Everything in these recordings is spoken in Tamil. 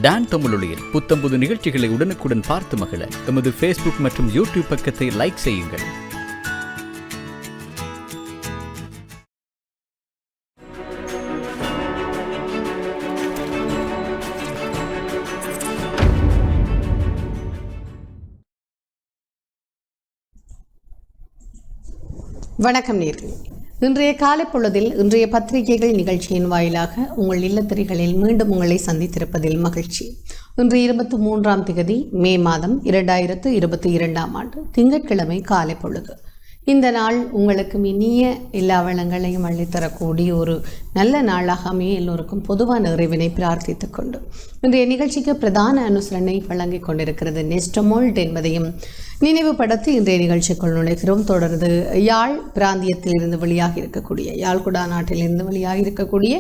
டான் தமிழொலியில் புத்தம்புது நிகழ்ச்சிகளை உடனுக்குடன் பார்த்து மகிழ எமது ஃபேஸ்புக் மற்றும் யூடியூப் பக்கத்தை லைக் செய்யுங்கள். வணக்கம் நேயர்களே. இன்றைய காலை பொழுதில் இன்றைய பத்திரிகைகள் நிகழ்ச்சியின் வாயிலாக உங்கள் இல்லத்திரைகளில் மீண்டும் உங்களை சந்தித்திருப்பதில் மகிழ்ச்சி. இன்று 23ஆம் தேதி மே மாதம் 2022 திங்கட்கிழமை காலை பொழுது. இந்த நாள் உங்களுக்கு இனிய எல்லா வளங்களையும் அள்ளித்தரக்கூடிய ஒரு நல்ல நாளாக அமைய எல்லோருக்கும் பொதுவான இறைவனை பிரார்த்தித்துக் கொண்டு இன்றைய நிகழ்ச்சிக்கு பிரதான அனுசரணை வழங்கிக் கொண்டிருக்கிறது நெஸ்டமோல்ட் என்பதையும் நினைவுபடுத்தி இன்றைய நிகழ்ச்சிக்குள் நுழைகிறோம். தொடர்ந்து யாழ் பிராந்தியத்தில் இருந்து வெளியாக இருக்கக்கூடிய யாழ்குடா நாட்டிலிருந்து வெளியாக இருக்கக்கூடிய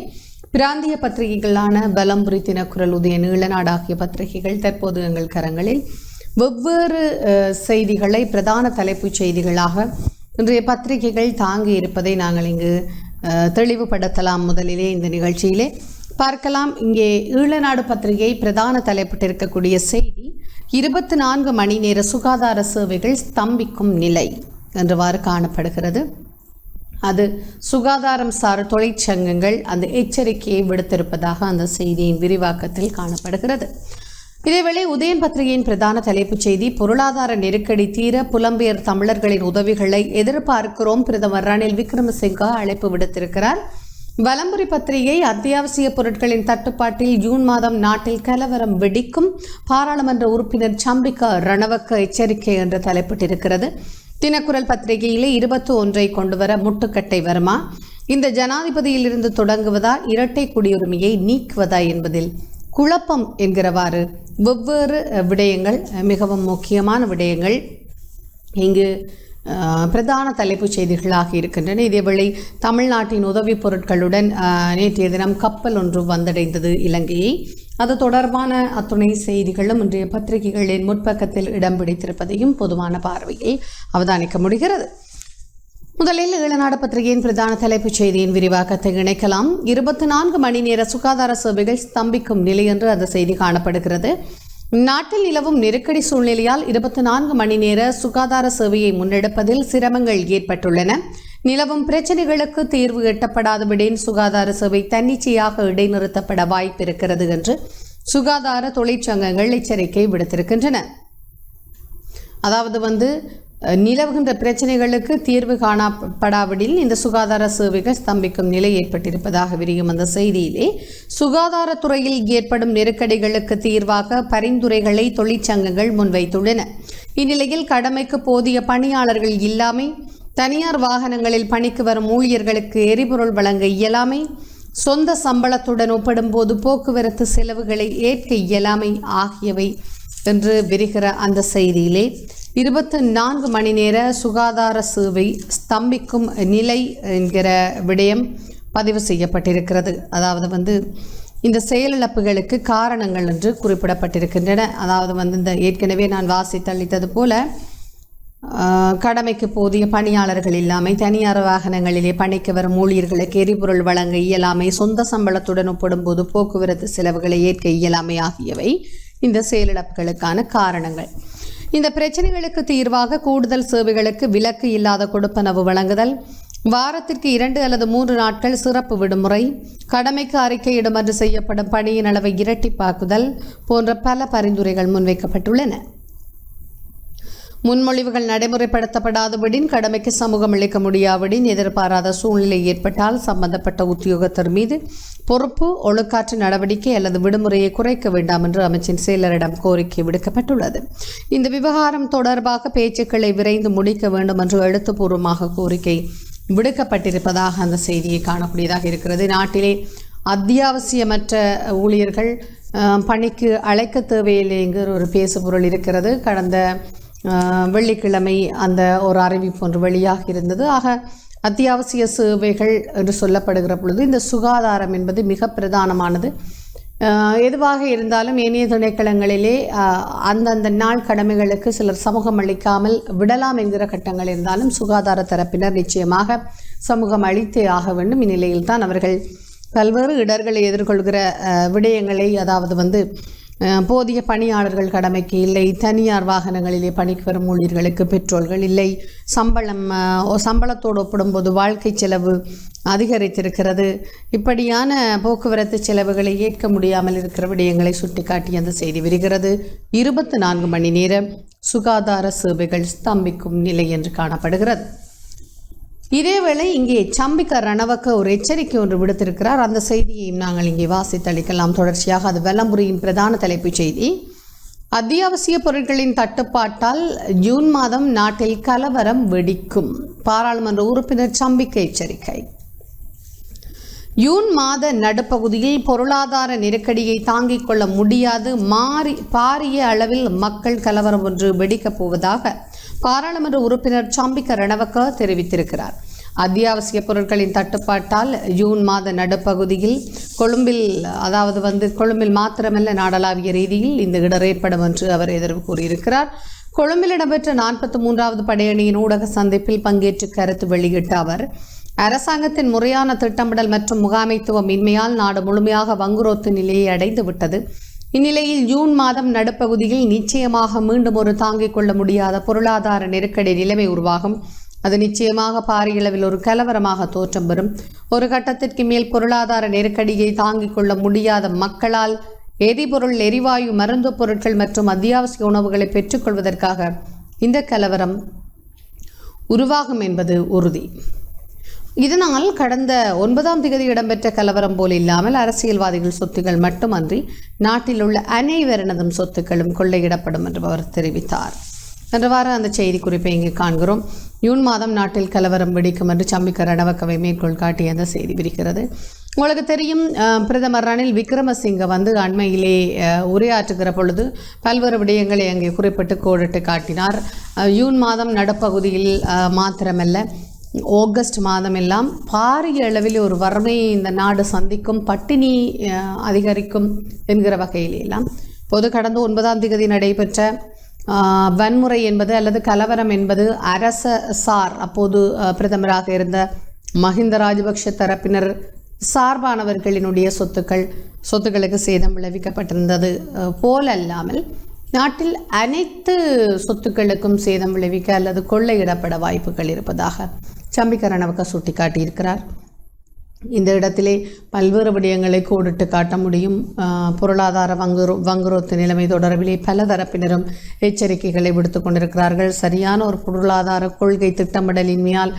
பிராந்திய பத்திரிகைகளான பலம்புரி, தினக்குரல், உதய, நீளநாடு ஆகிய பத்திரிகைகள் தற்போது எங்கள் கரங்களில் வெவ்வேறு செய்திகளை பிரதான தலைப்புச் செய்திகளாக இன்றைய பத்திரிகைகள் தாங்கி இருப்பதை நாங்கள் இங்கு தெளிவுபடுத்தலாம். முதலிலே இந்த நிகழ்ச்சியிலே பார்க்கலாம். இங்கே ஈழநாடு பத்திரிகை பிரதான தலைப்பிட்டிருக்கக்கூடிய செய்தி 24 மணி நேர சுகாதார சேவைகள் ஸ்தம்பிக்கும் நிலை என்றவாறு காணப்படுகிறது. அது சுகாதாரம் சார் தொழிற்சங்கங்கள் அந்த எச்சரிக்கையை விடுத்திருப்பதாக அந்த செய்தியின் விரிவாக்கத்தில் காணப்படுகிறது. இதேவேளை உதயன் பத்திரிகையின் பிரதான தலைப்புச் செய்தி பொருளாதார நெருக்கடி தீர புலம்பெயர் தமிழர்களின் உதவிகளை எதிர்பார்க்கிறோம், பிரதமர் ரணில் விக்ரமசிங்க அழைப்பு விடுத்திருக்கிறார். வலம்புரி பத்திரிகை அத்தியாவசிய பொருட்களின் தட்டுப்பாட்டில் ஜூன் மாதம் நாட்டில் கலவரம் வெடிக்கும், பாராளுமன்ற உறுப்பினர் சம்பிக்க ரணவக்க எச்சரிக்கை என்று தலைப்பிட்டிருக்கிறது. தினக்குரல் பத்திரிகையிலே 21 கொண்டுவர முட்டுக்கட்டை வருமா, இந்த ஜனாதிபதியிலிருந்து தொடங்குவதா, இரட்டை குடியுரிமையை நீக்குவதா என்பதில் குழப்பம் என்கிறவாறு வெவ்வேறு விடயங்கள், மிகவும் முக்கியமான விடயங்கள் இங்கு பிரதான தலைப்புச் செய்திகளாக இருக்கின்றன. இதேவேளை தமிழ்நாட்டின் உதவி பொருட்களுடன் நேற்றைய தினம் கப்பல் ஒன்று வந்தடைந்தது இலங்கையை. அது தொடர்பான அத்துணை செய்திகளும் இன்றைய பத்திரிகைகளின் முற்பக்கத்தில் இடம் பிடித்திருப்பதையும் பொதுவான பார்வையில் அவதானிக்க முடிகிறது. முதலில் ஈழநாடு பத்திரிகையின் பிரதான தலைப்புச் செய்தியின் விரிவாக்கத்தை இணைக்கலாம். 24 மணி நேர சுகாதார சேவைகள் ஸ்தம்பிக்கும் நிலை என்று அந்த செய்தி காணப்படுகிறது. நாட்டில் நிலவும் நெருக்கடி சூழ்நிலையால் 24 மணி நேர சுகாதார சேவையை முன்னெடுப்பதில் சிரமங்கள் ஏற்பட்டுள்ளன. நிலவும் பிரச்சனைகளுக்கு தீர்வு எட்டப்படாதவிடேன் சுகாதார சேவை தன்னிச்சையாக இடைநிறுத்தப்பட வாய்ப்பு இருக்கிறது என்று சுகாதார தொழிற்சங்கங்கள் எச்சரிக்கை விடுத்திருக்கின்றன. அதாவது நிலவுகின்ற பிரச்சனைகளுக்கு தீர்வு காணப்படாவிடில் இந்த சுகாதார சேவைகள் ஸ்தம்பிக்கும் நிலை ஏற்பட்டிருப்பதாக விரியும் அந்த செய்தியிலே சுகாதாரத்துறையில் ஏற்படும் நெருக்கடிகளுக்கு தீர்வாக பரிந்துரைகளை தொழிற்சங்கங்கள் முன்வைத்துள்ளன. இந்நிலையில் கடமைக்கு போதிய பணியாளர்கள் இல்லாமை, தனியார் வாகனங்களில் பணிக்கு வரும் ஊழியர்களுக்கு எரிபொருள் வழங்க இயலாமை, சொந்த சம்பளத்துடன் ஒப்பிடும்போது போக்குவரத்து செலவுகளை ஏற்க இயலாமை ஆகியவை என்று விரிகிற அந்த செய்தியிலே 24 மணி நேர சுகாதார சேவை ஸ்தம்பிக்கும் நிலை என்கிற விடயம் பதிவு செய்யப்பட்டிருக்கிறது. அதாவது இந்த செயலிழப்புகளுக்கு காரணங்கள் என்று குறிப்பிடப்பட்டிருக்கின்றன. அதாவது இந்த ஏற்கனவே நான் வாசித்தளித்தது போல கடமைக்கு போதிய பணியாளர்கள் இல்லாமை, தனியார் வாகனங்களிலே பணிக்கு வரும் ஊழியர்களுக்கு எரிபொருள் வழங்க இயலாமை, சொந்த சம்பளத்துடன் ஒப்பிடும்போது போக்குவரத்து செலவுகளை ஏற்க இயலாமை ஆகியவை இந்த செயலிழப்புகளுக்கான காரணங்கள். இந்த பிரச்சனைகளுக்கு தீர்வாக கூடுதல் சேவைகளுக்கு விலக்கு இல்லாத கொடுப்பனவு வழங்குதல், வாரத்திற்கு 2 அல்லது 3 நாட்கள் சிறப்பு விடுமுறை, கடமைக்கு அறிக்கையிடுமாறு செய்யப்படும் பணியின் அளவை இரட்டிப்பாக்குதல் போன்ற பல பரிந்துரைகள் முன்வைக்கப்பட்டுள்ளன. முன்மொழிவுகள் நடைமுறைப்படுத்தப்படாதபடின் கடமைக்கு சமூகம் அளிக்க முடியாவிடின் எதிர்பாராத சூழ்நிலை ஏற்பட்டால் சம்பந்தப்பட்ட உத்தியோகத்தர் மீது பொறுப்பு ஒழுக்காற்று நடவடிக்கை அல்லது விடுமுறையை குறைக்க வேண்டாம் என்று அமைச்சின் செயலரிடம் கோரிக்கை விடுக்கப்பட்டுள்ளது. இந்த விவகாரம் தொடர்பாக பேச்சுக்களை விரைந்து முடிக்க வேண்டும் என்று எழுத்துப்பூர்வமாக கோரிக்கை விடுக்கப்பட்டிருப்பதாக அந்த செய்தியை காணக்கூடியதாக இருக்கிறது. நாட்டிலே அத்தியாவசியமற்ற ஊழியர்கள் பணிக்கு அழைக்க தேவையில்லை என்கிற ஒரு பேசுபொருள் இருக்கிறது. கடந்த வெள்ளிக்கிழமை அந்த ஒரு அறிவிப்பு ஒன்று வெளியாக இருந்தது. ஆக அத்தியாவசிய சேவைகள் என்று சொல்லப்படுகிற பொழுது இந்த சுகாதாரம் என்பது மிக பிரதானமானது. எதுவாக இருந்தாலும் ஏனைய திணைக்களங்களிலே அந்தந்த நாள் கடமைகளுக்கு சிலர் சமூகம் அளிக்காமல் விடலாம் என்கிற கட்டங்கள் இருந்தாலும் சுகாதார தரப்பினர் நிச்சயமாக சமூகம் அளித்தே ஆக வேண்டும். இந்நிலையில் தான் அவர்கள் பல்வேறு இடர்களை எதிர்கொள்கிற விடயங்களை, அதாவது போதிய பணியாளர்கள் கடமைக்கு இல்லை, தனியார் வாகனங்களிலே பணிக்கு வரும் ஊழியர்களுக்கு பெட்ரோல்கள் இல்லை, சம்பளத்தோடு ஒப்பிடும்போது வாழ்க்கை செலவு அதிகரித்திருக்கிறது. இப்படியான போக்குவரத்து செலவுகளை ஏற்க முடியாமல் இருக்கிற விடயங்களை சுட்டிக்காட்டி அந்த செய்தி வருகிறது. 24 மணி நேர சுகாதார சேவைகள் ஸ்தம்பிக்கும் நிலை என்று காணப்படுகிறது. இதேவேளை இங்கே சம்பிக்க ரணவக்க ஒரு எச்சரிக்கை ஒன்று விடுத்திருக்கிறார். அந்த செய்தியையும் நாங்கள் இங்கே வாசித்தளிக்கலாம். தொடர்ச்சியாக அது வெள்ளம்புரியின் பிரதான தலைப்புச் செய்தி. அத்தியாவசிய பொருட்களின் தட்டுப்பாட்டால் ஜூன் மாதம் நாட்டில் கலவரம் வெடிக்கும், பாராளுமன்ற உறுப்பினர் சம்பிக்க எச்சரிக்கை. ஜூன் மாத நடுப்பகுதியில் பொருளாதார நெருக்கடியை தாங்கிக் கொள்ள முடியாது, பாரிய அளவில் மக்கள் கலவரம் ஒன்று வெடிக்கப் போவதாக பாராளுமன்ற உறுப்பினர் சம்பிக்க ரணவக்க தெரிவித்திருக்கிறார். அத்தியாவசிய பொருட்களின் தட்டுப்பாட்டால் ஜூன் மாத நடுப்பகுதியில் கொழும்பில் மாத்திரமல்ல நாடளாவிய ரீதியில் இந்த இடர் ஏற்படும் என்று அவர் எதிர்வு கூறியிருக்கிறார். கொழும்பில் இடம்பெற்ற 43வது படையணியின் ஊடக சந்திப்பில் பங்கேற்று கருத்து வெளியிட்ட அவர், அரசாங்கத்தின் முறையான திட்டமிடல் மற்றும் முகாமைத்துவம் இன்மையால் நாடு முழுமையாக வங்குரோத்து நிலையை அடைந்து விட்டது. இந்நிலையில் ஜூன் மாதம் நடுப்பகுதியில் நிச்சயமாக மீண்டும் ஒரு தாங்கிக் கொள்ள முடியாத பொருளாதார நெருக்கடி நிலைமை உருவாகும். அது நிச்சயமாக பாரிய அளவில் ஒரு கலவரமாக தோற்றம் பெறும். ஒரு கட்டத்திற்கு மேல் பொருளாதார நெருக்கடியை தாங்கிக் கொள்ள முடியாத மக்களால் எரிபொருள், எரிவாயு, மருந்து பொருட்கள் மற்றும் அத்தியாவசிய உணவுகளை பெற்றுக்கொள்வதற்காக இந்த கலவரம் உருவாகும் என்பது உறுதி. இதனால் கடந்த 9ஆம் தேதி இடம்பெற்ற கலவரம் போல் இல்லாமல் அரசியல்வாதிகள் சொத்துக்கள் மட்டுமன்றி நாட்டில் உள்ள அனைவரினதும் சொத்துக்களும் கொள்ளையிடப்படும் என்று அவர் தெரிவித்தார் என்றவாறு அந்த செய்தி குறிப்பை இங்கு காண்கிறோம். ஜூன் மாதம் நாட்டில் கலவரம் வெடிக்கும் என்று சம்பிக்க ரணவக்கவை மேற்கோள் காட்டிய அந்த செய்தி விரிக்கிறது. உங்களுக்கு தெரியும், பிரதமர் ரணில் விக்ரமசிங்க அண்மையிலே உரையாற்றுகிற பொழுது பல்வேறு விடயங்களை அங்கே குறிப்பிட்டு கோடிட்டு காட்டினார். ஜூன் மாதம் நடுப்பகுதியில் மாத்திரமல்ல, ஆகஸ்ட் மாதம் எல்லாம் பாரிய அளவில் ஒரு வறுமையை இந்த நாடு சந்திக்கும், பட்டினி அதிகரிக்கும் என்கிற வகையிலெல்லாம் பொது கடந்த 9ஆம் தேதி நடைபெற்ற வன்முறை என்பது அல்லது கலவரம் என்பது அப்போது பிரதமராக இருந்த மஹிந்த ராஜபக்ஷ தரப்பினர் சார்பானவர்களினுடைய சொத்துக்களுக்கு சேதம் விளைவிக்கப்பட்டிருந்தது போலல்லாமல் நாட்டில் அனைத்து சொத்துக்களுக்கும் சேதம் விளைவிக்க அல்லது கொள்ளையிடப்பட வாய்ப்புகள் இருப்பதாக சம்பிக்க ரணவக்க சுட்டிக்காட்டியிருக்கிறார். இந்த இடத்திலே பல்வேறு விடயங்களை கோடிட்டு காட்ட முடியும். பொருளாதார வங்குரோத்து நிலைமை தொடர்பிலே பல தரப்பினரும் எச்சரிக்கைகளை விடுத்து கொண்டிருக்கிறார்கள். சரியான ஒரு பொருளாதார கொள்கை திட்டமிடலின்மையால்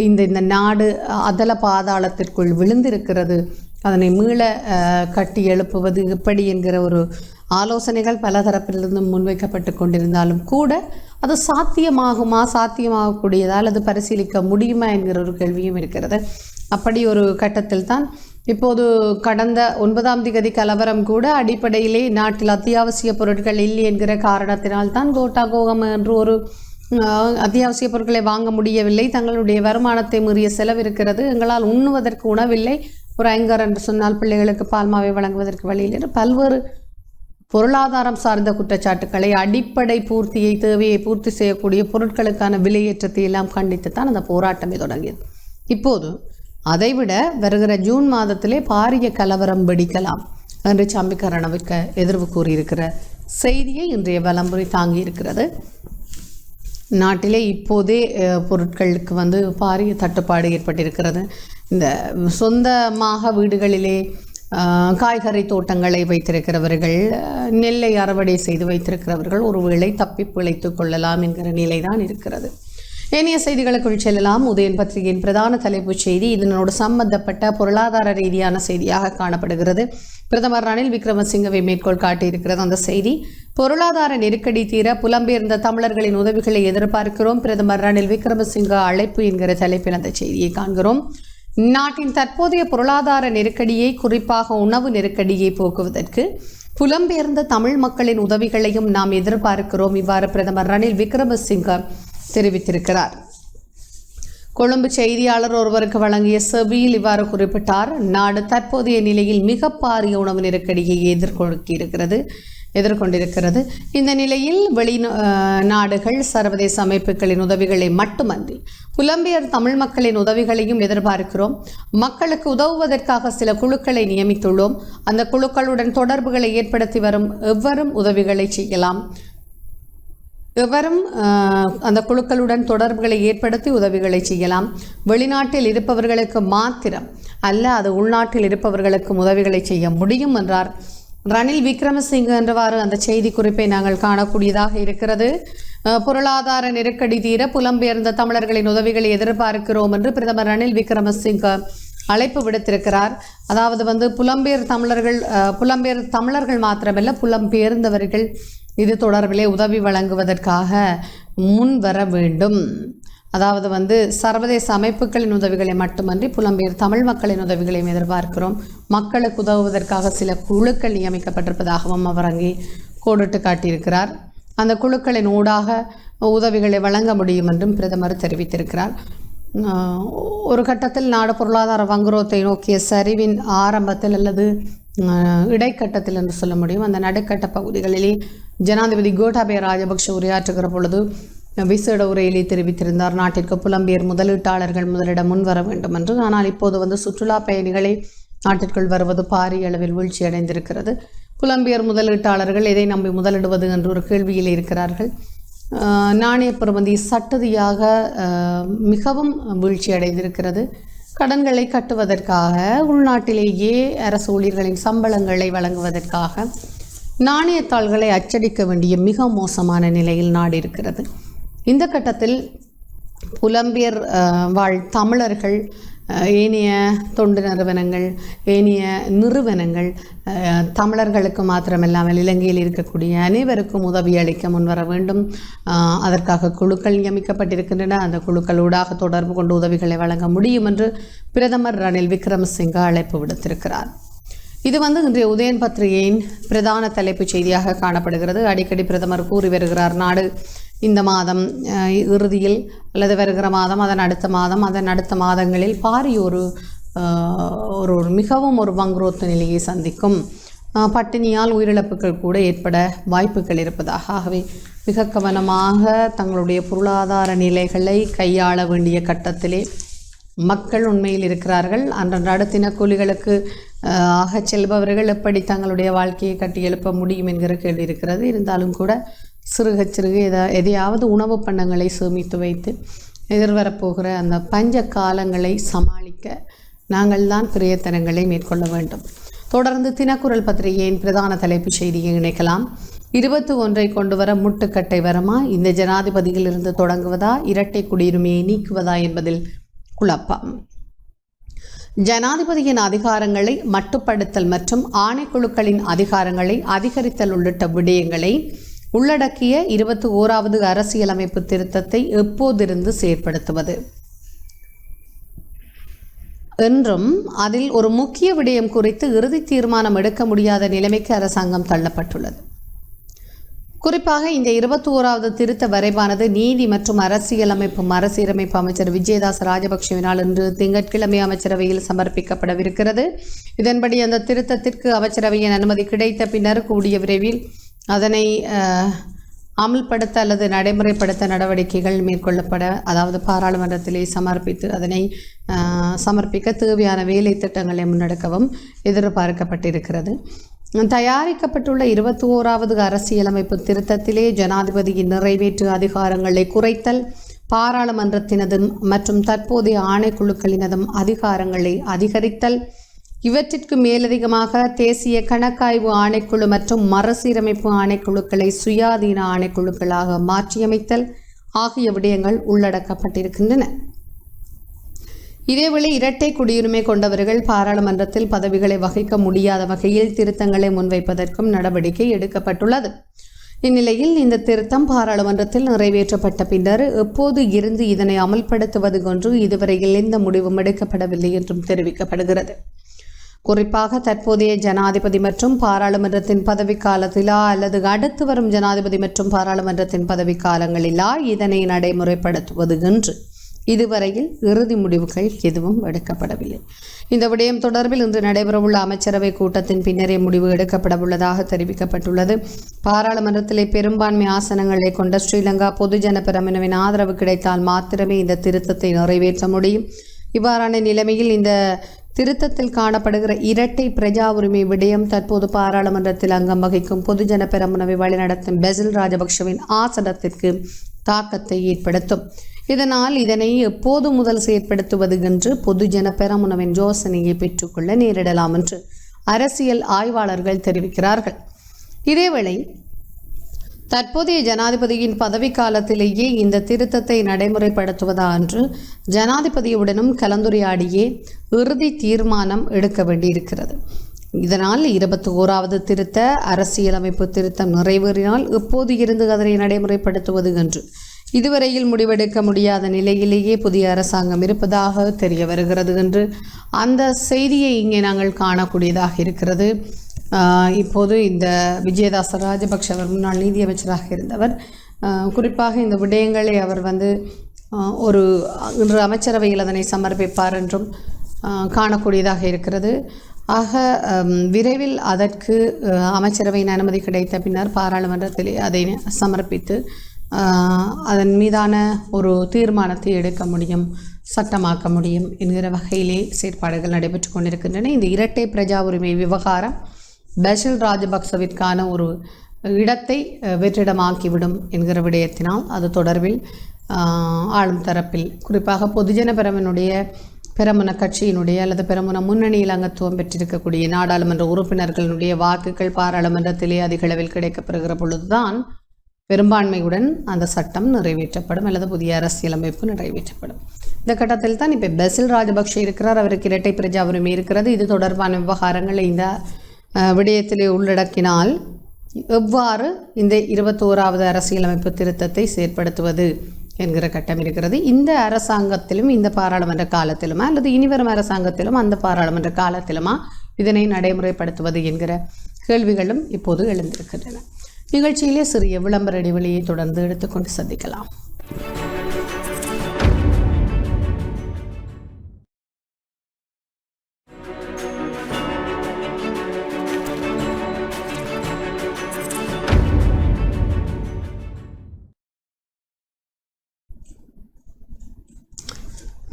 இந்த நாடு அதல பாதாளத்திற்குள் விழுந்திருக்கிறது. அதனை மீள கட்டி எழுப்புவது எப்படி என்கிற ஒரு ஆலோசனைகள் பல தரப்பிலிருந்து முன்வைக்கப்பட்டு கொண்டிருந்தாலும் கூட அது சாத்தியமாகக்கூடியதால் அது பரிசீலிக்க முடியுமா என்கிற ஒரு கேள்வியும் இருக்கிறது. அப்படி ஒரு கட்டத்தில் தான் இப்போது கடந்த 9ஆம் தேதி கலவரம் கூட அடிப்படையிலே நாட்டில் அத்தியாவசிய பொருட்கள் இல்லை என்கிற காரணத்தினால் தான் கோகம் என்று ஒரு அத்தியாவசிய பொருட்களை வாங்க முடியவில்லை, தங்களுடைய வருமானத்தை மீறிய செலவு இருக்கிறது, எங்களால் உண்ணுவதற்கு உணவில்லை, ஒரு ஐங்கர் என்று சொன்னால் பிள்ளைகளுக்கு பால்மாவை வழங்குவதற்கு வழியில் பல்வேறு பொருளாதாரம் சார்ந்த குற்றச்சாட்டுக்களை, அடிப்படை தேவையை பூர்த்தி செய்யக்கூடிய பொருட்களுக்கான விலையேற்றத்தை எல்லாம் கண்டித்துத்தான் அந்த போராட்டமே தொடங்கியது. இப்போது அதைவிட வருகிற ஜூன் மாதத்திலே பாரிய கலவரம் வெடிக்கலாம் என்று சம்பிக்க ரணவக்க எதிர்வு கூறியிருக்கிற செய்தியை இன்றைய வலம்புரி தாங்கி இருக்கிறது. நாட்டிலே இப்போதே பொருட்களுக்கு பாரிய தட்டுப்பாடு ஏற்பட்டிருக்கிறது. இந்த சொந்தமாக வீடுகளிலே காய்கறி தோட்டங்களை வைத்திருக்கிறவர்கள், நெல்லை அறுவடை செய்து வைத்திருக்கிறவர்கள் ஒருவேளை தப்பி பிழைத்து கொள்ளலாம் என்கிற நிலைதான் இருக்கிறது. ஏனைய செய்திகளுக்குள் செல்லலாம். உதயன் பத்திரிகையின் பிரதான தலைப்புச் செய்தி இதனோடு சம்பந்தப்பட்ட பொருளாதார ரீதியான செய்தியாக காணப்படுகிறது. பிரதமர் ரணில் விக்ரமசிங்கவை மேற்கோள் காட்டியிருக்கிறது அந்த செய்தி. பொருளாதார நெருக்கடி தீர புலம்பெயர்ந்த தமிழர்களின் உதவிகளை எதிர்பார்க்கிறோம், பிரதமர் ரணில் விக்ரமசிங்க அழைப்பு என்கிற தலைப்பில் அந்த செய்தியை காண்கிறோம். நாட்டின் தற்போதைய பொருளாதார நெருக்கடியை, குறிப்பாக உணவு நெருக்கடியை போக்குவதற்கு புலம்பெயர்ந்த தமிழ் மக்களின் உதவிகளையும் நாம் எதிர்பார்க்கிறோம். இவ்வாறு பிரதமர் ரணில் விக்ரமசிங்க தெரிவித்திருக்கிறார். கொழும்பு செய்தியாளர் ஒருவருக்கு வழங்கிய செவியில் இவ்வாறு குறிப்பிட்டார். நாடு தற்போதைய நிலையில் மிக பாரிய உணவு நெருக்கடியை எதிர்கொண்டிருக்கிறது. இந்த நிலையில் நாடுகள் சர்வதேச அமைப்புகளின் உதவிகளை மட்டுமன்றி புலம்பெயர் தமிழ் மக்களின் உதவிகளையும் எதிர்பார்க்கிறோம். மக்களுக்கு உதவுவதற்காக சில குழுக்களை நியமித்துள்ளோம். அந்த குழுக்களுடன் தொடர்புகளை ஏற்படுத்தி வரும் எவரும் உதவிகளை செய்யலாம். அந்த குழுக்களுடன் தொடர்புகளை ஏற்படுத்தி உதவிகளை செய்யலாம். வெளிநாட்டில் இருப்பவர்களுக்கு மாத்திரம் அல்ல, அது உள்நாட்டில் இருப்பவர்களுக்கும் உதவிகளை செய்ய முடியும் என்றார் ரணில் விக்ரமசிங்க. என்றவாறு அந்த செய்தி குறிப்பை நாங்கள் காணக்கூடியதாக இருக்கிறது. பொருளாதார நெருக்கடி தீர புலம்பெயர்ந்த தமிழர்களின் உதவிகளை எதிர்பார்க்கிறோம் என்று பிரதமர் ரணில் விக்ரமசிங்க அழைப்பு விடுத்திருக்கிறார். அதாவது புலம்பெயர் தமிழர்கள் மாத்திரமல்ல, புலம்பெயர்ந்தவர்கள் இது தொடர்பிலே உதவி வழங்குவதற்காக முன் வர வேண்டும். அதாவது சர்வதேச அமைப்புகளின் உதவிகளை மட்டுமன்றி புலம்பெயர் தமிழ் மக்களின் உதவிகளையும் எதிர்பார்க்கிறோம். மக்களுக்கு உதவுவதற்காக சில குழுக்கள் நியமிக்கப்பட்டிருப்பதாகவும் அவர் அங்கே கோடிட்டு காட்டியிருக்கிறார். அந்த குழுக்களின் ஊடாக உதவிகளை வழங்க முடியும் என்றும் பிரதமர் தெரிவித்திருக்கிறார். ஒரு கட்டத்தில் நாடு பொருளாதார வங்குரோத்தை நோக்கிய சரிவின் ஆரம்பத்தில் அல்லது இடைக்கட்டத்தில் என்று சொல்ல முடியும். அந்த நடுக்கட்ட பகுதிகளிலே ஜனாதிபதி கோட்டாபய ராஜபக்ஷ உரையாற்றுகிற பொழுது விசேட உரையிலே தெரிவித்திருந்தார், நாட்டிற்கு புலம்பெயர் முதலீட்டாளர்கள் முதலிட முன்வர வேண்டும் என்று. ஆனால் இப்போது சுற்றுலா பயணிகளை நாட்டிற்குள் வருவது பாரிய அளவில் வீழ்ச்சி அடைந்திருக்கிறது. புலம்பெயர் முதலீட்டாளர்கள் எதை நம்பி முதலிடுவது என்று ஒரு கேள்வியில் இருக்கிறார்கள். நாணய பெறுமதி சட்டதியாக மிகவும் வீழ்ச்சி அடைந்திருக்கிறது. கடன்களை கட்டுவதற்காக, உள்நாட்டிலேயே அரசு ஊழியர்களின் சம்பளங்களை வழங்குவதற்காக நாணயத்தாள்களை அச்சடிக்க வேண்டிய மிக மோசமான நிலையில் நாடு இருக்கிறது. இந்த கட்டத்தில் புலம்பெயர் வாழ் தமிழர்கள், ஏனைய தொண்டு நிறுவனங்கள் தமிழர்களுக்கு மாத்திரமில்லாமல் இலங்கையில் இருக்கக்கூடிய அனைவருக்கும் உதவி அளிக்க முன்வர வேண்டும். அதற்காக குழுக்கள் நியமிக்கப்பட்டிருக்கின்றன. அந்த குழுக்களூடாக தொடர்பு கொண்டு உதவிகளை வழங்க முடியும் என்று பிரதமர் ரணில் விக்ரமசிங்க அழைப்பு விடுத்திருக்கிறார். இது இன்றைய உதயன் பத்திரிகையின் பிரதான தலைப்புச் செய்தியாக காணப்படுகிறது. அடிக்கடி பிரதமர் கூறி வருகிறார், நாடு இந்த மாதம் இறுதியில் அல்லது வருகிற மாதம், அதன் அடுத்த மாதங்களில் பாரிய ஒரு மிகவும் ஒரு வங்குரோத்து நிலையை சந்திக்கும். பட்டினியால் உயிரிழப்புகள் கூட ஏற்பட வாய்ப்புகள் இருப்பதாக. ஆகவே மிக கவனமாக தங்களுடைய பொருளாதார நிலைகளை கையாள வேண்டிய கட்டத்திலே மக்கள் உண்மையில் இருக்கிறார்கள். அன்றாட தினக்கூலிகளுக்கு ஆகச் செல்பவர்கள் எப்படி தங்களுடைய வாழ்க்கையை கட்டி எழுப்ப முடியும் என்கிற கேள்வி இருக்கிறது. இருந்தாலும் கூட சிறுக எதையாவது உணவு பண்டங்களை சேமித்து வைத்து எதிர்வரப்போகிற அந்த பஞ்ச காலங்களை சமாளிக்க நாங்கள் தான் பிரயத்தனங்களை மேற்கொள்ள வேண்டும். தொடர்ந்து தினக்குரல் பத்திரிகையின் பிரதான தலைப்புச் செய்தியை இணைக்கலாம். 21 கொண்டு வர முட்டுக்கட்டை வருமா? இந்த ஜனாதிபதியிலிருந்து தொடங்குவதா, இரட்டை குடியுரிமையை நீக்குவதா என்பதில் குழப்பம். ஜனாதிபதியின் அதிகாரங்களை மட்டுப்படுத்தல் மற்றும் ஆணைக்குழுக்களின் அதிகாரங்களை அதிகரித்தல் உள்ளிட்ட விடயங்களை உள்ளடக்கிய 21வது அரசியலமைப்பு திருத்தத்தை எப்போதிருந்து செயற்படுத்துவது என்றும் அதில் ஒரு முக்கிய விடயம் குறித்து இறுதி தீர்மானம் எடுக்க முடியாத நிலைமைக்கு அரசாங்கம் தள்ளப்பட்டுள்ளது. குறிப்பாக இந்த 21வது திருத்த வரைவானது நீதி மற்றும் அரசியலமைப்பு மறுசீரமைப்பு அமைச்சர் விஜயதாஸ் ராஜபக்ஷவினால் இன்று திங்கட்கிழமை அமைச்சரவையில் சமர்ப்பிக்கப்படவிருக்கிறது. இதன்படி அந்த திருத்தத்திற்கு அமைச்சரவையின் அனுமதி கிடைத்த பின்னர் கூடிய விரைவில் அதனை அமல்படுத்த அல்லது நடைமுறைப்படுத்த நடவடிக்கைகள் மேற்கொள்ளப்பட, அதாவது பாராளுமன்றத்திலே அதனை சமர்ப்பிக்க தேவையான வேலை திட்டங்களை முன்னெடுக்கவும் எதிர்பார்க்கப்பட்டிருக்கிறது. தயாரிக்கப்பட்டுள்ள 21வது அரசியலமைப்பு திருத்தத்திலே ஜனாதிபதியின் நிறைவேற்று அதிகாரங்களை குறைத்தல், பாராளுமன்றத்தினதும் மற்றும் தற்போதைய ஆணைக்குழுக்களினதும் அதிகாரங்களை அதிகரித்தல், இவற்றிற்கு மேலதிகமாக தேசிய கணக்காய்வு ஆணைக்குழு மற்றும் மறுசீரமைப்பு ஆணைக்குழுக்களை சுயாதீன ஆணைக்குழுக்களாக மாற்றியமைத்தல் ஆகிய விடயங்கள் உள்ளடக்கப்பட்டிருக்கின்றன. இதேவேளை இரட்டை குடியுரிமை கொண்டவர்கள் பாராளுமன்றத்தில் பதவிகளை வகிக்க முடியாத வகையில் திருத்தங்களை முன்வைப்பதற்கும் நடவடிக்கை எடுக்கப்பட்டுள்ளது. இந்நிலையில் இந்த திருத்தம் பாராளுமன்றத்தில் நிறைவேற்றப்பட்ட பின்னர் எப்போது இருந்து இதனை அமல்படுத்துவது என்று இதுவரையில் எந்த முடிவும் எடுக்கப்படவில்லை என்றும் தெரிவிக்கப்படுகிறது. குறிப்பாக தற்போதைய ஜனாதிபதி மற்றும் பாராளுமன்றத்தின் பதவிக்காலத்திலா அல்லது அடுத்து வரும் ஜனாதிபதி மற்றும் பாராளுமன்றத்தின் பதவிக்காலங்களிலா இதனை நடைமுறைப்படுத்துவது என்று இதுவரையில் இறுதி முடிவுகள் எதுவும் எடுக்கப்படவில்லை. இந்த விடயம் தொடர்பில் இன்று நடைபெறவுள்ள அமைச்சரவை கூட்டத்தின் பின்னரே முடிவு எடுக்கப்படவுள்ளதாக தெரிவிக்கப்பட்டுள்ளது. பாராளுமன்றத்திலே பெரும்பான்மை ஆசனங்களை கொண்ட ஸ்ரீலங்கா பொதுஜன பெரமுனவின் ஆதரவு கிடைத்தால் மாத்திரமே இந்த திருத்தத்தை நிறைவேற்ற முடியும். இவ்வாறான நிலைமையில் இந்த திருத்தத்தில் காணப்படுகிற இரட்டை பிரஜா உரிமை விடயம் தற்போது பாராளுமன்றத்தில் அங்கம் வகிக்கும் பொதுஜன பெரமுனவை வழிநடத்தும் பெசில் ராஜபக்ஷவின் ஆசனத்திற்கு தாக்கத்தை ஏற்படுத்தும். இதனால் இதனை எப்போது முதல் செயற்படுத்துவது என்று பொதுஜன பெரமுனவின் யோசனையை பெற்றுக்கொள்ள நேரிடலாம் என்று அரசியல் ஆய்வாளர்கள் தெரிவிக்கிறார்கள். இதேவேளை தற்போதைய ஜனாதிபதியின் பதவி காலத்திலேயே இந்த திருத்தத்தை நடைமுறைப்படுத்துவதா என்று ஜனாதிபதியுடனும் கலந்துரையாடியே இறுதி தீர்மானம் எடுக்க வேண்டியிருக்கிறது. இதனால் 21வது திருத்த அரசியலமைப்பு திருத்தம் நிறைவேறினால் எப்போது இருந்து அதனை நடைமுறைப்படுத்துவது என்று இதுவரையில் முடிவெடுக்க முடியாத நிலையிலேயே புதிய அரசாங்கம் இருப்பதாக தெரிய வருகிறது என்று அந்த செய்தியை இங்கே நாங்கள் காணக்கூடியதாக இருக்கிறது. இப்போது இந்த விஜயதாச ராஜபக்ஷ அவர் முன்னாள் நீதியமைச்சராக இருந்தவர், குறிப்பாக இந்த விடயங்களை அவர் ஒரு இன்று அமைச்சரவையில் அதனை சமர்ப்பிப்பார் என்றும் காணக்கூடியதாக இருக்கிறது. ஆக விரைவில் அதற்கு அமைச்சரவையின் அனுமதி கிடைத்த பின்னர் பாராளுமன்றத்தில் அதை சமர்ப்பித்து அதன் மீதான ஒரு தீர்மானத்தை எடுக்க முடியும், சட்டமாக்க முடியும் என்கிற வகையிலே செயற்பாடுகள் நடைபெற்று கொண்டிருக்கின்றன. இந்த இரட்டை பிரஜா உரிமை விவகாரம் பெசில் ராஜபக்சவிற்கான ஒரு இடத்தை வெற்றிடமாக்கிவிடும் என்கிற விடயத்தினால் அது தொடர்பில் ஆளும் தரப்பில் குறிப்பாக பொதுஜன பெரமுன கட்சியினுடைய அல்லது பெரமுன முன்னணியில் அங்கத்துவம் பெற்றிருக்கக்கூடிய நாடாளுமன்ற உறுப்பினர்களுடைய வாக்குகள் பாராளுமன்றத்திலே அதிக அளவில் கிடைக்கப்பெறுகிற பொழுதுதான் பெரும்பான்மையுடன் அந்த சட்டம் நிறைவேற்றப்படும் அல்லது புதிய அரசியலமைப்பு நிறைவேற்றப்படும். இந்த கட்டத்தில் தான் இப்போ பெசில் ராஜபக்ஷ இருக்கிறார், அவருக்கு இரட்டை பிரஜா உரிமை இருக்கிறது. இது தொடர்பான விவகாரங்களை இந்த விடயத்திலே உள்ளடக்கினால் எவ்வாறு இந்த 21வது அரசியலமைப்பு திருத்தத்தை செயற்படுத்துவது என்கிற கட்டம் இருக்கிறது. இந்த அரசாங்கத்திலும் இந்த பாராளுமன்ற காலத்திலுமா அல்லது இனிவரும் அரசாங்கத்திலும் அந்த பாராளுமன்ற காலத்திலுமா இதனை நடைமுறைப்படுத்துவது என்கிற கேள்விகளும் இப்போது எழுந்திருக்கின்றன. நிகழ்ச்சியிலே சிறிய விளம்பர இடைவெளியை தொடர்ந்து எடுத்துக்கொண்டு சந்திக்கலாம்.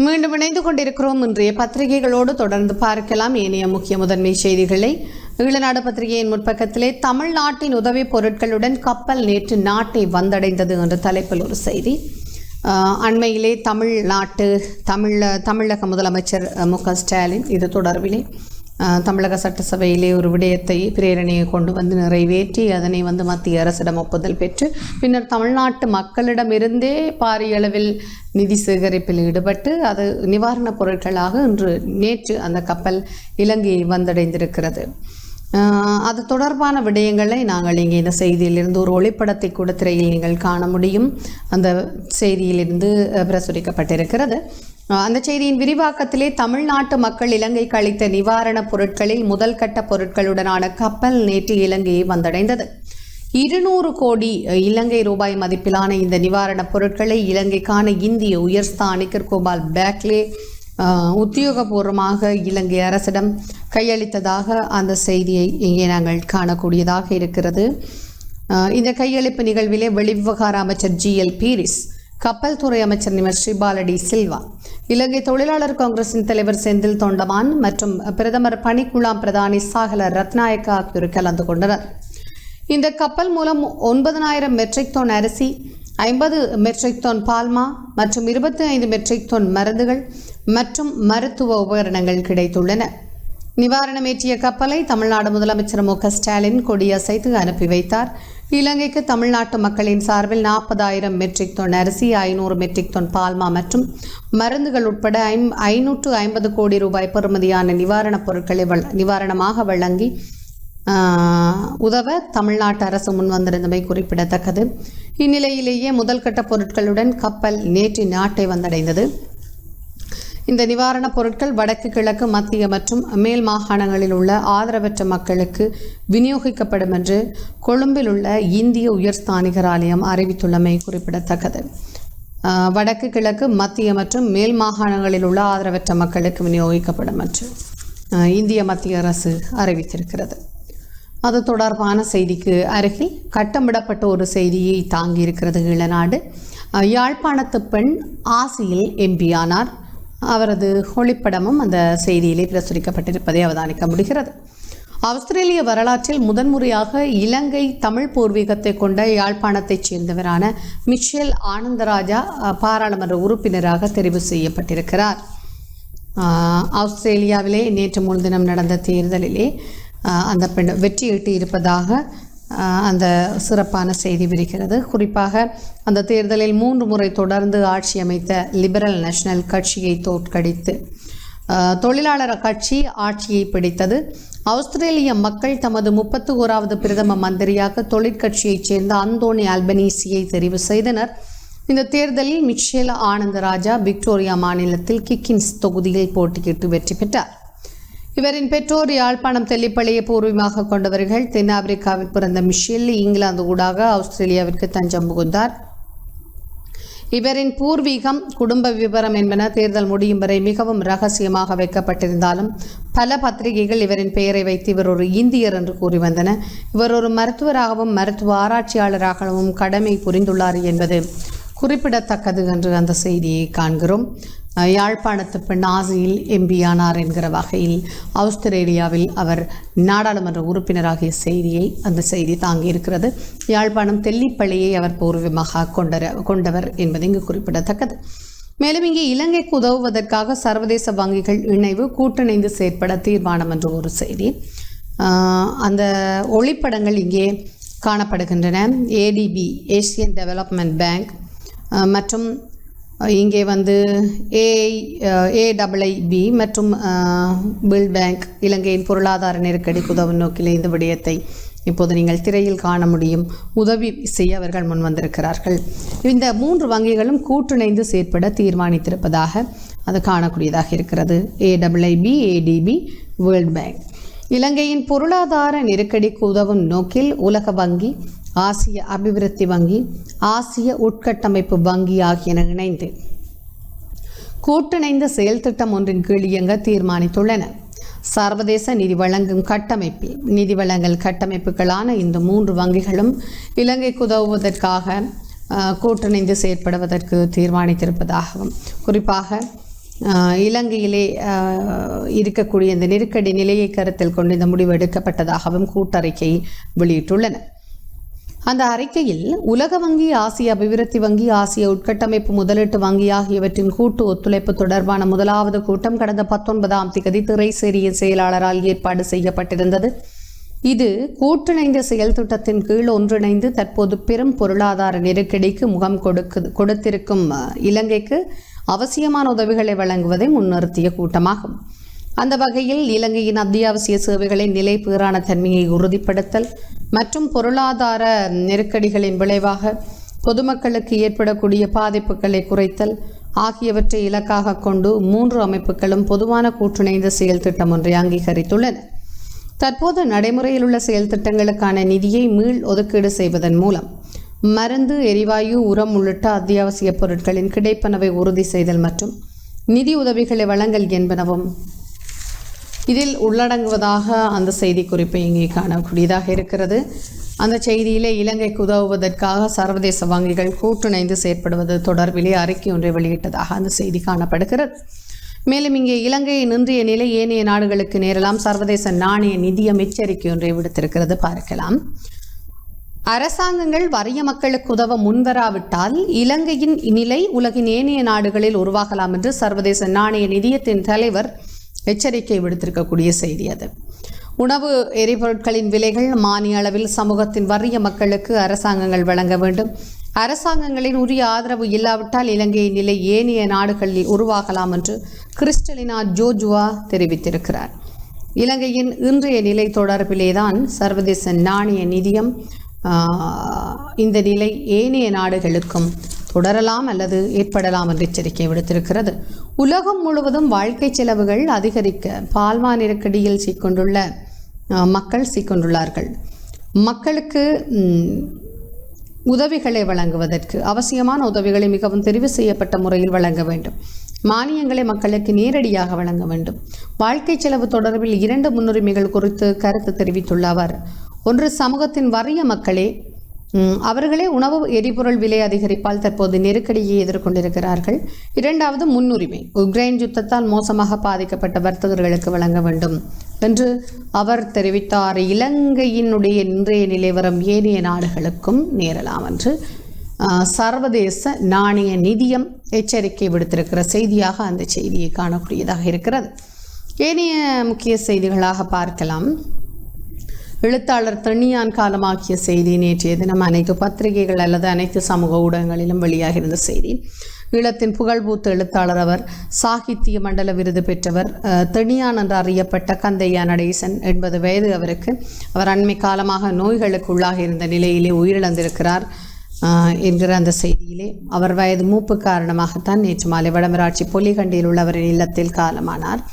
மீண்டும் இணைந்து கொண்டிருக்கிறோம். இன்றைய பத்திரிகைகளோடு தொடர்ந்து பார்க்கலாம் ஏனைய முக்கிய முதன்மை செய்திகளை. ஈழநாடு பத்திரிகையின் முற்பக்கத்திலே தமிழ்நாட்டின் உதவி பொருட்களுடன் கப்பல் நேற்று நாட்டை வந்தடைந்தது என்ற தலைப்பில் ஒரு செய்தி. அண்மையிலே தமிழக முதலமைச்சர் மு.க. ஸ்டாலின் இது தொடர்பிலே தமிழக சட்டசபையிலே ஒரு விடயத்தை பிரேரணையை கொண்டு நிறைவேற்றி அதனை மத்திய அரசிடம் ஒப்புதல் பெற்று பின்னர் தமிழ்நாட்டு மக்களிடமிருந்தே பாரிய அளவில் நிதி சேகரிப்பில் ஈடுபட்டு அது நிவாரணப் பொருட்களாக நேற்று அந்த கப்பல் இலங்கையை வந்தடைந்திருக்கிறது. அது தொடர்பான விடயங்களை நாங்கள் இங்கே இந்த செய்தியிலிருந்து ஒரு ஒளிப்படத்தை கூட திரையில் நீங்கள் காண முடியும். அந்த செய்தியிலிருந்து பிரசுரிக்கப்பட்டிருக்கிறது. அந்த செய்தியின் விரிவாக்கத்திலே தமிழ்நாட்டு மக்கள் இலங்கைக்கு அளித்த நிவாரணப் பொருட்களில் முதல் கட்ட பொருட்களுடனான கப்பல் நேற்று இலங்கையை வந்தடைந்தது. 200 கோடி இலங்கை ரூபாய் மதிப்பிலான இந்த நிவாரணப் பொருட்களை இலங்கைக்கான இந்திய உயர்ஸ்தானி கிர்கோபால் பேக்லே உத்தியோகபூர்வமாக இலங்கை அரசிடம் கையளித்ததாக அந்த செய்தியை இங்கே நாங்கள் காணக்கூடியதாக இருக்கிறது. இந்த கையளிப்பு நிகழ்விலே வெளிவிவகார அமைச்சர் ஜி.எல். பீரிஸ், கப்பல் துறை அமைச்சர் நிமர் ஸ்ரீபாலடி சில்வா, இலங்கை தொழிலாளர் காங்கிரசின் தலைவர் செந்தில் தொண்டமான் மற்றும் பிரதமர் பணிக்குழாம் பிரதானி சாகல ரத்நாயக்கா ஆகியோர் கலந்து கொண்டனர். இந்த கப்பல் மூலம் 9,000 மெட்ரிக் டன் அரிசி, 50 மெட்ரிக் டன் பால்மா மற்றும் 25 மெட்ரிக் டன் மருந்துகள் மற்றும் மருத்துவ உபகரணங்கள் கிடைத்துள்ளன. நிவாரணமேற்றிய கப்பலை தமிழ்நாடு முதலமைச்சர் மு.க. ஸ்டாலின் கொடியசைத்து அனுப்பி வைத்தார். இலங்கைக்கு தமிழ்நாட்டு மக்களின் சார்பில் 40,000 மெட்ரிக் டன் அரிசி, 500 மெட்ரிக் டன் பால்மா மற்றும் மருந்துகள் உட்பட 550 கோடி ரூபாய் பெறுமதியான நிவாரணப் பொருட்களை நிவாரணமாக வழங்கி உதவ தமிழ்நாட்டு அரசு முன்வந்திருந்தமை குறிப்பிடத்தக்கது. இந்நிலையிலேயே முதல் கட்ட பொருட்களுடன் கப்பல் நேற்று நாட்டை வந்தடைந்தது. இந்த நிவாரணப் பொருட்கள் வடக்கு, கிழக்கு, மத்திய மற்றும் மேல் மாகாணங்களில் உள்ள ஆதரவற்ற மக்களுக்கு விநியோகிக்கப்படும் என்று கொழும்பில் உள்ள இந்திய உயர்ஸ்தானிகர் ஆலயம் அறிவித்துள்ளமை குறிப்பிடத்தக்கது. வடக்கு கிழக்கு மத்திய மற்றும் மேல் மாகாணங்களில் உள்ள ஆதரவற்ற மக்களுக்கு விநியோகிக்கப்படும் என்று இந்திய மத்திய அரசு அறிவித்திருக்கிறது. அது தொடர்பான செய்திக்கு அருகில் கட்டமிடப்பட்ட ஒரு செய்தியை தாங்கியிருக்கிறது ஈழநாடு. யாழ்ப்பாணத்து பெண் ஆசியில் எம்பியானார். அவரது ஒளிப்படமும் அந்த செய்தியிலே பிரசுரிக்கப்பட்டிருப்பதை அவதானிக்க முடிகிறது. ஆஸ்திரேலிய வரலாற்றில் முதன்முறையாக இலங்கை தமிழ் பூர்வீகத்தை கொண்ட யாழ்ப்பாணத்தைச் சேர்ந்தவரான மிஷேல் ஆனந்தராஜா பாராளுமன்ற உறுப்பினராக தெரிவு செய்யப்பட்டிருக்கிறார். ஆஸ்திரேலியாவிலே நேற்று முன்தினம் நடந்த தேர்தலிலே அந்த பெண் வெற்றியீட்டி இருப்பதாக அந்த சிறப்பான செய்தி விரிக்கிறது. குறிப்பாக அந்த தேர்தலில் 3 முறை தொடர்ந்து ஆட்சி அமைத்த லிபரல் நேஷனல் கட்சியை தோற்கடித்து தொழிலாளர் கட்சி ஆட்சியை பிடித்தது. ஆஸ்திரேலிய மக்கள் தமது 31வது பிரதம மந்திரியாக தொழிற்கட்சியைச் சேர்ந்த அந்தோனி அல்பனீசியை தெரிவு செய்தனர். இந்த தேர்தலில் மிஷேல் ஆனந்தராஜா விக்டோரியா மாநிலத்தில் கிக்கின்ஸ் தொகுதியில் போட்டியிட்டு வெற்றி பெற்றார். இவரின் பெற்றோர் யாழ்ப்பாணம் தெல்லிப்பள்ளியை பூர்வீகமாக கொண்டவர்கள். தென்னாப்பிரிக்காவில் பிறந்த மிஷேல் இங்கிலாந்து ஊடாக ஆஸ்திரேலியாவிற்கு தஞ்சம் புகுந்தார். இவரின் பூர்வீகம், குடும்ப விவரம் என்பன தேர்தல் முடியும் வரை மிகவும் ரகசியமாக வைக்கப்பட்டிருந்தாலும் பல பத்திரிகைகள் இவரின் பெயரை வைத்து இவர் ஒரு இந்தியர் என்று கூறி வந்தன. இவர் ஒரு மருத்துவராகவும் மருத்துவ ஆராய்ச்சியாளராகவும் கடமை புரிந்துள்ளார் என்பது குறிப்பிடத்தக்கது என்று அந்த செய்தியை காண்கிறோம். யாழ்ப்பாணத்து பெண் ஆசியில் எம்பியானார் என்கிற வகையில் ஆஸ்திரேலியாவில் அவர் நாடாளுமன்ற உறுப்பினராகிய செய்தியை அந்த செய்தி தாங்கியிருக்கிறது. யாழ்ப்பாணம் தெல்லிப்பள்ளியை அவர் பூர்வீகமாக கொண்டவர் என்பது இங்கு குறிப்பிடத்தக்கது. மேலும் இங்கே இலங்கைக்கு உதவுவதற்காக சர்வதேச வங்கிகள் இணைவு கூட்டிணைந்து செயற்பட தீர்மானம் என்ற ஒரு செய்தி. அந்த ஒளிப்படங்கள் இங்கே காணப்படுகின்றன. ஏடிபி ஏசியன் டெவலப்மெண்ட் பேங்க் மற்றும் இங்கே ஏஐபி மற்றும் வேர்ல்ட் பேங்க் இலங்கையின் பொருளாதார நெருக்கடிக்கு உதவும் நோக்கில் இந்த விடயத்தை இப்போது நீங்கள் திரையில் காண முடியும். உதவி செய்ய அவர்கள் முன் வந்திருக்கிறார்கள். இந்த 3 வங்கிகளும் கூட்டிணைந்து செயற்பட தீர்மானித்திருப்பதாக அது காணக்கூடியதாக இருக்கிறது. AIP, ATP, world bank. இலங்கையின் பொருளாதார நெருக்கடிக்கு உதவும் நோக்கில் உலக வங்கி, ஆசிய அபிவிருத்தி வங்கி, ஆசிய உட்கட்டமைப்பு வங்கி ஆகியன இணைந்து கூட்டிணைந்த செயல் திட்டம் ஒன்றின் கீழ் இயங்க தீர்மானித்துள்ளன. சர்வதேச நிதி வழங்கும் கட்டமைப்பில் நிதி வழங்கல் கட்டமைப்புகளான இந்த 3 வங்கிகளும் இலங்கைக்கு உதவுவதற்காக கூட்டிணைந்து செயற்படுவதற்கு தீர்மானித்திருப்பதாகவும், குறிப்பாக இலங்கையிலே இருக்கக்கூடிய இந்த நெருக்கடி நிலையை கருத்தில் கொண்டு இந்த முடிவு எடுக்கப்பட்டதாகவும் கூட்டறிக்கை வெளியிட்டுள்ளன. அந்த அறிக்கையில் உலக வங்கி, ஆசிய அபிவிருத்தி வங்கி, ஆசிய உட்கட்டமைப்பு முதலீட்டு வங்கி ஆகியவற்றின் கூட்டு ஒத்துழைப்பு தொடர்பான 1வது கூட்டம் கடந்த 19ஆம் தேதி திரைசேரிய செயலாளரால் ஏற்பாடு செய்யப்பட்டிருந்தது. இது கூட்டிணைந்த செயல் திட்டத்தின் கீழ் ஒன்றிணைந்து தற்போது பெரும் பொருளாதார நெருக்கடிக்கு முகம் கொடுத்திருக்கும் இலங்கைக்கு அவசியமான உதவிகளை வழங்குவதை முன்னிறுத்திய கூட்டமாகும். அந்த வகையில் இலங்கையின் அத்தியாவசிய சேவைகளின் நிலை பேறான தன்மையை உறுதிப்படுத்தல் மற்றும் பொருளாதார நெருக்கடிகளின் விளைவாக பொதுமக்களுக்கு ஏற்படக்கூடிய பாதிப்புகளை குறைத்தல் ஆகியவற்றை இலக்காக கொண்டு 3 அமைப்புகளும் பொதுவான கூட்டிணைந்த செயல் திட்டம் ஒன்றை அங்கீகரித்துள்ளன. தற்போது நடைமுறையில் உள்ள செயல் திட்டங்களுக்கான நிதியை மீள் ஒதுக்கீடு செய்வதன் மூலம் மருந்து, எரிவாயு, உரம் உள்ளிட்ட அத்தியாவசிய பொருட்களின் கிடைப்பனவை உறுதி செய்தல் மற்றும் நிதி உதவிகளை வழங்கல் என்பனவும் இதில் உள்ளடங்குவதாக அந்த செய்தி குறிப்பை இங்கே காணக்கூடியதாக இருக்கிறது. அந்த செய்தியிலே இலங்கைக்கு உதவுவதற்காக சர்வதேச வங்கிகள் கூட்டிணைந்து செயற்படுவது தொடர்பிலே அறிக்கை ஒன்றை வெளியிட்டதாக அந்த செய்தி காணப்படுகிறது. மேலும் இங்கே இலங்கையின் இன்றைய நிலை ஏனைய நாடுகளுக்கு நேரலாம். சர்வதேச நாணய நிதியம் எச்சரிக்கை ஒன்றை விடுத்திருக்கிறது, பார்க்கலாம். அரசாங்கங்கள் வறிய மக்களுக்கு உதவ முன்வராவிட்டால் இலங்கையின் நிலை உலகின் ஏனைய நாடுகளில் உருவாகலாம் என்று சர்வதேச நாணய நிதியத்தின் தலைவர் எச்சரிக்கை விடுத்திருக்கக்கூடிய செய்தி அது. உணவு எரிபொருட்களின் விலைகள் மானிய அளவில் சமூகத்தின் வறிய மக்களுக்கு அரசாங்கங்கள் வழங்க வேண்டும். அரசாங்கங்களின் உரிய ஆதரவு இல்லாவிட்டால் இலங்கையின் நிலை ஏனைய நாடுகளில் உருவாகலாம் என்று கிறிஸ்டலினா ஜோஜுவா தெரிவித்திருக்கிறார். இலங்கையின் இன்றைய நிலை தொடர்பிலேதான் சர்வதேச நாணய நிதியம் இந்த நிலை ஏனைய நாடுகளுக்கும் தொடரலாம் அல்லது ஏற்படலாம் என்று எச்சரிக்கை விடுத்திருக்கிறது. உலகம் முழுவதும் வாழ்க்கை செலவுகள் அதிகரிக்க பால்மா நெருக்கடியில் மக்கள் சிக்கொண்டுள்ளார்கள். மக்களுக்கு உதவிகளை வழங்குவதற்கு அவசியமான உதவிகளை மிகவும் தெரிவு செய்யப்பட்ட முறையில் வழங்க வேண்டும். மானியங்களை மக்களுக்கு நேரடியாக வழங்க வேண்டும். வாழ்க்கை செலவு தொடர்பில் 2 முன்னுரிமைகள் குறித்து கருத்து தெரிவித்துள்ள அவர், ஒன்று, சமூகத்தின் வறிய மக்களே அவர்களே உணவு எரிபொருள் விலை அதிகரிப்பால் தற்போது நெருக்கடியை எதிர்கொண்டிருக்கிறார்கள். 2வது முன்னுரிமை உக்ரைன் யுத்தத்தால் மோசமாக பாதிக்கப்பட்ட வர்த்தகர்களுக்கு வழங்க வேண்டும் என்று அவர் தெரிவித்தார். இலங்கையினுடைய இன்றைய நிலைவரம் ஏனைய நாடுகளுக்கும் நேரலாம் என்று சர்வதேச நாணய நிதியம் எச்சரிக்கை விடுத்திருக்கிற செய்தியாக அந்த செய்தியை காணக்கூடியதாக இருக்கிறது. ஏனைய முக்கிய செய்திகளாக பார்க்கலாம். எழுத்தாளர் தென்னியான் காலமாக்கிய செய்தி நேற்றைய தினம் அனைத்து பத்திரிகைகள் அல்லது அனைத்து சமூக ஊடகங்களிலும் வெளியாகியிருந்த செய்தி. ஈழத்தின் புகழ்பூத்த எழுத்தாளர் அவர், சாகித்ய மண்டல விருது பெற்றவர், தென்னியான் என்று அறியப்பட்ட கந்தையா நடேசன். 80 வயது அவருக்கு. அவர் அண்மை காலமாக நோய்களுக்கு உள்ளாகி இருந்த நிலையிலே உயிரிழந்திருக்கிறார் என்கிற அந்த செய்தியிலே அவர் வயது மூப்பு காரணமாகத்தான் நேற்று மாலை வடமராட்சி பொலிகண்டியில் உள்ளவரின் இல்லத்தில் காலமானார்.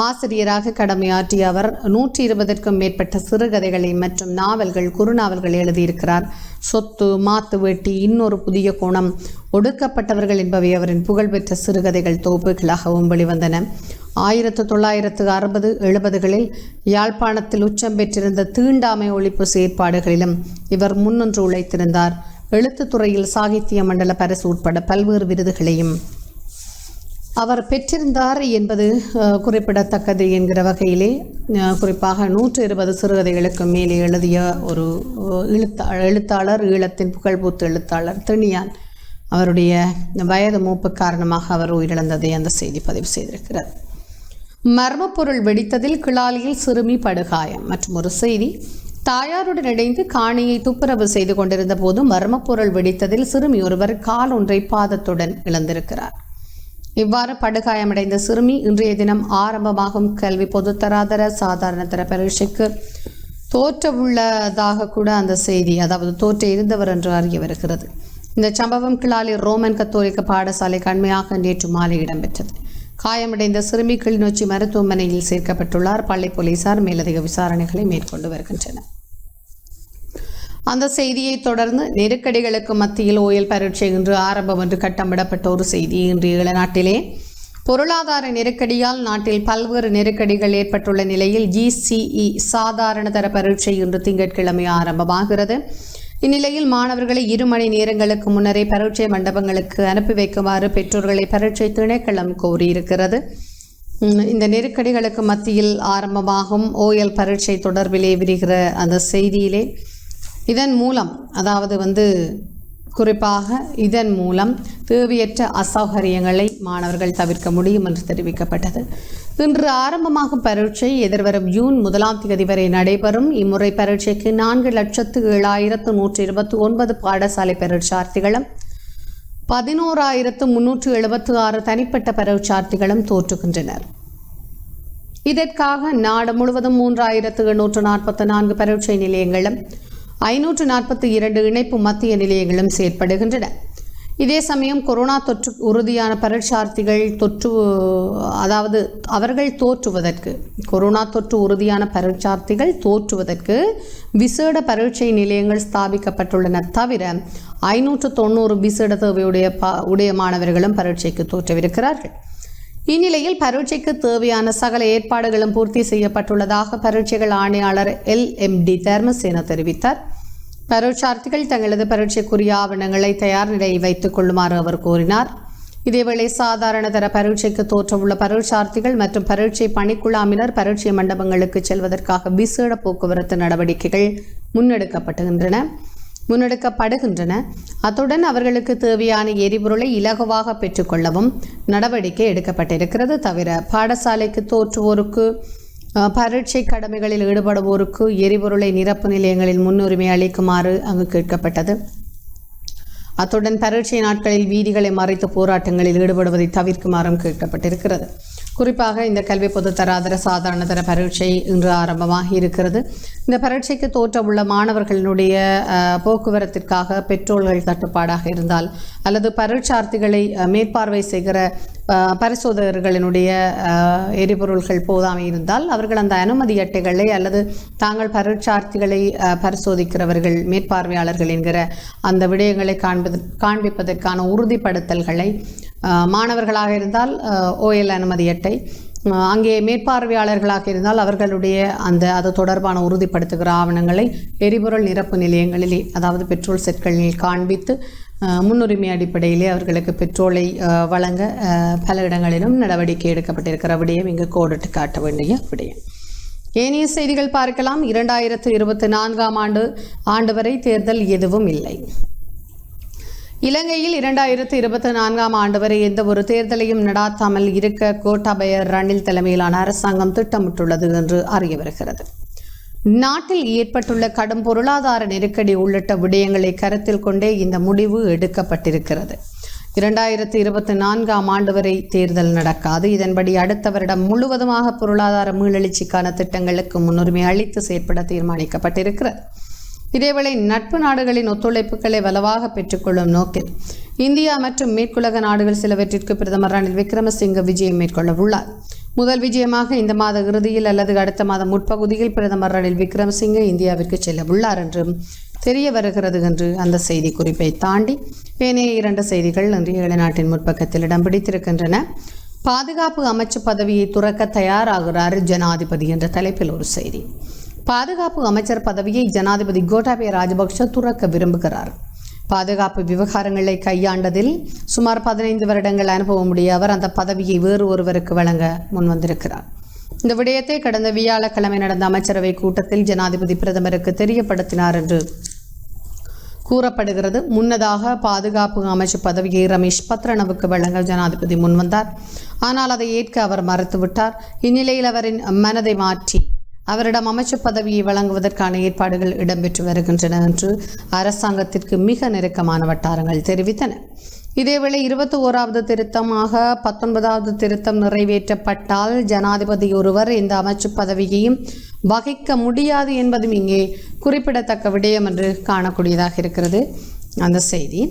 ஆசிரியராக கடமையாற்றிய அவர் 120க்கும் மேற்பட்ட சிறுகதைகளை மற்றும் நாவல்கள், குறுநாவல்கள் எழுதியிருக்கிறார். சொத்து, மாத்து வெட்டி, இன்னொரு புதிய கோணம், ஒடுக்கப்பட்டவர்கள் என்பவை அவரின் புகழ்பெற்ற சிறுகதைகள் தொகுப்புகளாகவும் வெளிவந்தன. 1960-70களில் யாழ்ப்பாணத்தில் உச்சம் பெற்றிருந்த தீண்டாமை ஒழிப்பு செயற்பாடுகளிலும் இவர் முன்னின்று உழைத்திருந்தார். எழுத்துத்துறையில் சாகித்ய மண்டல பரிசு உட்பட பல்வேறு விருதுகளையும் அவர் பெற்றிருந்தார் என்பது குறிப்பிடத்தக்கது என்கிற வகையிலே குறிப்பாக 120 சிறுகதைகளுக்கு மேலே எழுதிய ஒரு எழுத்தாளர், ஈழத்தின் புகழ்பூத்த எழுத்தாளர் தென்னியான். அவருடைய வயது மூப்பு காரணமாக அவர் உயிரிழந்ததை அந்த செய்தி பதிவு செய்திருக்கிறார். மர்மப்பொருள் வெடித்ததில் கிளாலியில் சிறுமி படுகாயம். மற்றும் ஒரு செய்தி, தாயாருடன் இணைந்து காணியை துப்புரவு செய்து கொண்டிருந்த போது மர்மப்பொருள் வெடித்ததில் சிறுமி ஒருவர் கால் ஒன்றை பாதத்துடன் இழந்திருக்கிறார். இவ்வாறு படுகாயமடைந்த சிறுமி இன்றைய தினம் ஆரம்பமாகும் கல்வி பொதுத்தராதர சாதாரணதர பரீட்சைக்கு தோற்றவுள்ளதாக கூட அந்த செய்தி, அதாவது தோற்ற இருந்தவர் என்று அறிய வருகிறது. இந்த சம்பவம் கிளாலி ரோமன் கத்தோலிக்க பாடசாலைக்கு அண்மையாக நேற்று மாலை இடம்பெற்றது. காயமடைந்த சிறுமி கிளிநொச்சி மருத்துவமனையில் சேர்க்கப்பட்டுள்ளார். பள்ளி போலீசார் மேலதிக விசாரணைகளை மேற்கொண்டு வருகின்றனர். அந்த செய்தியை தொடர்ந்து நெருக்கடிகளுக்கு மத்தியில் ஓயல் பரீட்சை இன்று ஆரம்பம் என்று கட்டமிடப்பட்ட ஒரு செய்தி. இன்றைய நாட்டிலே பொருளாதார நெருக்கடியால் நாட்டில் பல்வேறு நெருக்கடிகள் ஏற்பட்டுள்ள நிலையில் GCE சாதாரண தர பரீட்சை இன்று திங்கட்கிழமை ஆரம்பமாகிறது. இந்நிலையில் மாணவர்களை 2 மணி நேரங்களுக்கு முன்னரே பரீட்சை மண்டபங்களுக்கு அனுப்பி வைக்குமாறு பெற்றோர்களை பரீட்சை திணைக்களம் கோரியிருக்கிறது. இந்த நெருக்கடிகளுக்கு மத்தியில் ஆரம்பமாகும் ஓயல் பரீட்சை தொடர்பிலே விரிகிற அந்த செய்தியிலே இதன் மூலம், அதாவது குறிப்பாக இதன் மூலம் தேவையற்ற அசௌகரியங்களை மாணவர்கள் தவிர்க்க முடியும் என்று தெரிவிக்கப்பட்டது. இன்று ஆரம்பமாகும் பரீட்சை எதிர்வரும் ஜூன் 1ஆம் தேதி வரை நடைபெறும். இம்முறை பரீட்சைக்கு 4,07,129 பாடசாலை பரீட்சார்த்திகளும் 11,376 தனிப்பட்ட பரீட்சார்த்திகளும் தோற்றுகின்றனர். இதற்காக நாடு முழுவதும் 3,844 பரீட்சை நிலையங்களும் 542 இணைப்பு மத்திய நிலையங்களும் செயற்படுகின்றன. இதே சமயம் கொரோனா தொற்று உறுதியான பரீட்சார்த்திகள் கொரோனா தொற்று உறுதியான பரீட்சார்த்திகள் தோற்றுவதற்கு விசேட பரீட்சை நிலையங்கள் ஸ்தாபிக்கப்பட்டுள்ளன. தவிர 590 விசேட தேவையுடைய மாணவர்களும் பரீட்சைக்கு தோற்றவிருக்கிறார்கள். இந்நிலையில் பரீட்சைக்கு தேவையான சகல ஏற்பாடுகளும் பூர்த்தி செய்யப்பட்டுள்ளதாக பரீட்சைகள் ஆணையாளர் LMD தர்மசேன தெரிவித்தார். பரீட்சார்த்திகள் தங்களது பரீட்சைக்குரிய ஆவணங்களை தயார் நிலையில் வைத்துக் கொள்ளுமாறு அவர் கூறினார். இதேவேளை சாதாரண தர பரீட்சைக்கு தோற்றவுள்ள பரீட்சார்த்திகள் மற்றும் பரீட்சை பணிக்குழாமினர் பரீட்சை மண்டபங்களுக்கு செல்வதற்காக விசேட போக்குவரத்து நடவடிக்கைகள் முன்னெடுக்கப்படுகின்றன. அத்துடன் அவர்களுக்கு தேவையான எரிபொருளை இலகுவாக பெற்றுக்கொள்ளவும் நடவடிக்கை எடுக்கப்பட்டிருக்கிறது. தவிர பாடசாலைக்கு தோற்றுவோருக்கு, பரீட்சை கடமைகளில் ஈடுபடுவோருக்கு எரிபொருளை நிரப்பு நிலையங்களில் முன்னுரிமை அளிக்குமாறு அங்கு கேட்கப்பட்டது. அத்துடன் பரீட்சை நாட்களில் வீதிகளை மறைத்து போராட்டங்களில் ஈடுபடுவதை தவிர்க்குமாறும் கேட்கப்பட்டிருக்கிறது. குறிப்பாக இந்த கல்வி பொதுத்தராதர சாதாரணதர பரீட்சை இன்று ஆரம்பமாகி இருக்கிறது. இந்த பரீட்சைக்கு தோற்ற உள்ள மாணவர்களுடைய போக்குவரத்திற்காக பெட்ரோல்கள் தட்டுப்பாடாக இருந்தால் அல்லது பரீட்சார்த்திகளை மேற்பார்வை செய்கிற பரிசோதகர்களினுடைய எரிபொருள்கள் போதாமை இருந்தால் அவர்கள் அந்த அனுமதி அட்டைகளை அல்லது தாங்கள் பரீட்சார்த்திகளை பரிசோதிக்கிறவர்கள் மேற்பார்வையாளர்கள் என்கிற அந்த விடயங்களை காண்பிப்பதற்கான உறுதிப்படுத்தல்களை மாணவர்களாக இருந்தால் OL அனுமதி அட்டை, அங்கே மேற்பார்வையாளர்களாக இருந்தால் அவர்களுடைய அது தொடர்பான உறுதிப்படுத்துகிற ஆவணங்களை எரிபொருள் நிரப்பு நிலையங்களிலே, அதாவது பெட்ரோல் செட்களில் காண்பித்து முன்னுரிமை அடிப்படையிலே அவர்களுக்கு பெட்ரோலை வழங்க பல இடங்களிலும் நடவடிக்கை எடுக்கப்பட்டிருக்கிற விடயம் இங்கு கோடிட்டு காட்ட வேண்டிய விடயம். ஏனைய செய்திகள் பார்க்கலாம். 2024 ஆண்டு வரை தேர்தல் எதுவும் இல்லை. இலங்கையில் 2024 ஆண்டு வரை எந்த ஒரு தேர்தலையும் நடாத்தாமல் இருக்க கோட்டாபய ரணில் தலைமையிலான அரசாங்கம் திட்டமிட்டுள்ளது என்று அறிய வருகிறது. நாட்டில் ஏற்பட்டுள்ள கடும் பொருளாதார நெருக்கடி உள்ளிட்ட விடயங்களை கருத்தில் கொண்டே இந்த முடிவு எடுக்கப்பட்டிருக்கிறது. 2024 ஆண்டு வரை தேர்தல் நடக்காது. இதன்படி அடுத்த வருடம் முழுவதுமாக பொருளாதார மீளெழுச்சிக்கான திட்டங்களுக்கு முன்னுரிமை அளித்து செயற்பட தீர்மானிக்கப்பட்டிருக்கிறது. இதேவேளை நட்பு நாடுகளின் ஒத்துழைப்புகளை வலுவாக பெற்றுக்கொள்ளும் நோக்கில் இந்தியா மற்றும் மேற்குலக நாடுகள் சிலவற்றிற்கு பிரதமர் ரணில் விக்ரமசிங்க விஜயம் மேற்கொள்ள உள்ளார். முதல் விஜயமாக இந்த மாத இறுதியில் அல்லது அடுத்த மாதம் முற்பகுதியில் பிரதமர் ரணில் விக்ரமசிங்க இந்தியாவிற்கு செல்ல உள்ளார் என்றும் தெரிய வருகிறது என்று அந்த செய்தி குறிப்பை தாண்டி ஏனைய 2 செய்திகள் இன்றைய இளநாட்டின் முற்பக்கத்தில் இடம் பிடித்திருக்கின்றன. பாதுகாப்பு அமைச்சு பதவியை துறக்க தயாராகிறார் ஜனாதிபதி என்ற தலைப்பில் ஒரு செய்தி. பாதுகாப்பு அமைச்சர் பதவியை ஜனாதிபதி கோட்டாபய ராஜபக்ஷ துறக்க விரும்புகிறார். பாதுகாப்பு விவகாரங்களை கையாண்டதில் சுமார் 15 வருடங்கள் அனுபவமுடைய அவர் அந்த பதவியை வேறு ஒருவருக்கு வழங்க முன்வந்திருக்கிறார். இந்த விடயத்தை கடந்த வியாழக்கிழமை நடந்த அமைச்சரவை கூட்டத்தில் ஜனாதிபதி பிரதமருக்கு தெரியப்படுத்தினார் என்று கூறப்படுகிறது. முன்னதாக பாதுகாப்பு அமைச்சு பதவியை ரமேஷ் பத்ரனவுக்கு வழங்க ஜனாதிபதி முன்வந்தார். ஆனால் அதை ஏற்க அவர் மறுத்துவிட்டார். இந்நிலையில் அவரின் மனதை மாற்றி அவரிடம் அமைச்சர் பதவியை வழங்குவதற்கான ஏற்பாடுகள் இடம்பெற்று வருகின்றன என்று அரசாங்கத்திற்கு மிக நெருக்கமான வட்டாரங்கள் தெரிவித்தன. இதேவேளை 21வது திருத்தமாக 19வது திருத்தம் நிறைவேற்றப்பட்டால் ஜனாதிபதி ஒருவர் இந்த அமைச்சு பதவியையும் வகிக்க முடியாது என்பதும் இங்கே குறிப்பிடத்தக்க விடயம் என்று காணக்கூடியதாக இருக்கிறது அந்த செய்தி.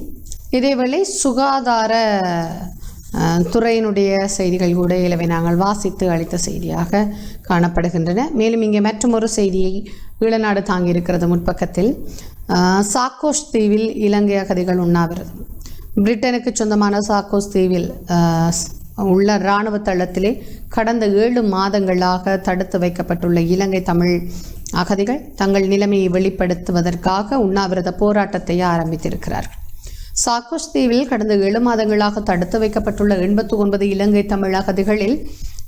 இதேவேளை சுகாதார துறையினுடைய செய்திகள் கூட இலவை நாங்கள் வாசித்து அளித்த செய்தியாக காணப்படுகின்றன. மேலும் இங்கே மற்றொரு செய்தியை ஈழநாடு தாங்கியிருக்கிறது முற்பக்கத்தில். சாக்கோஸ் தீவில் இலங்கை அகதிகள் உண்ணாவிரதம். பிரிட்டனுக்கு சொந்தமான சாக்கோஸ் தீவில் உள்ள இராணுவ தளத்திலே கடந்த 7 மாதங்களாக தடுத்து வைக்கப்பட்டுள்ள இலங்கை தமிழ் அகதிகள் தங்கள் நிலைமையை வெளிப்படுத்துவதற்காக உண்ணாவிரத போராட்டத்தை ஆரம்பித்திருக்கிறார்கள். சாக்கோஸ் தீவில் கடந்த 7 மாதங்களாக தடுத்து வைக்கப்பட்டுள்ள 89 இலங்கை தமிழ் அகதிகளில்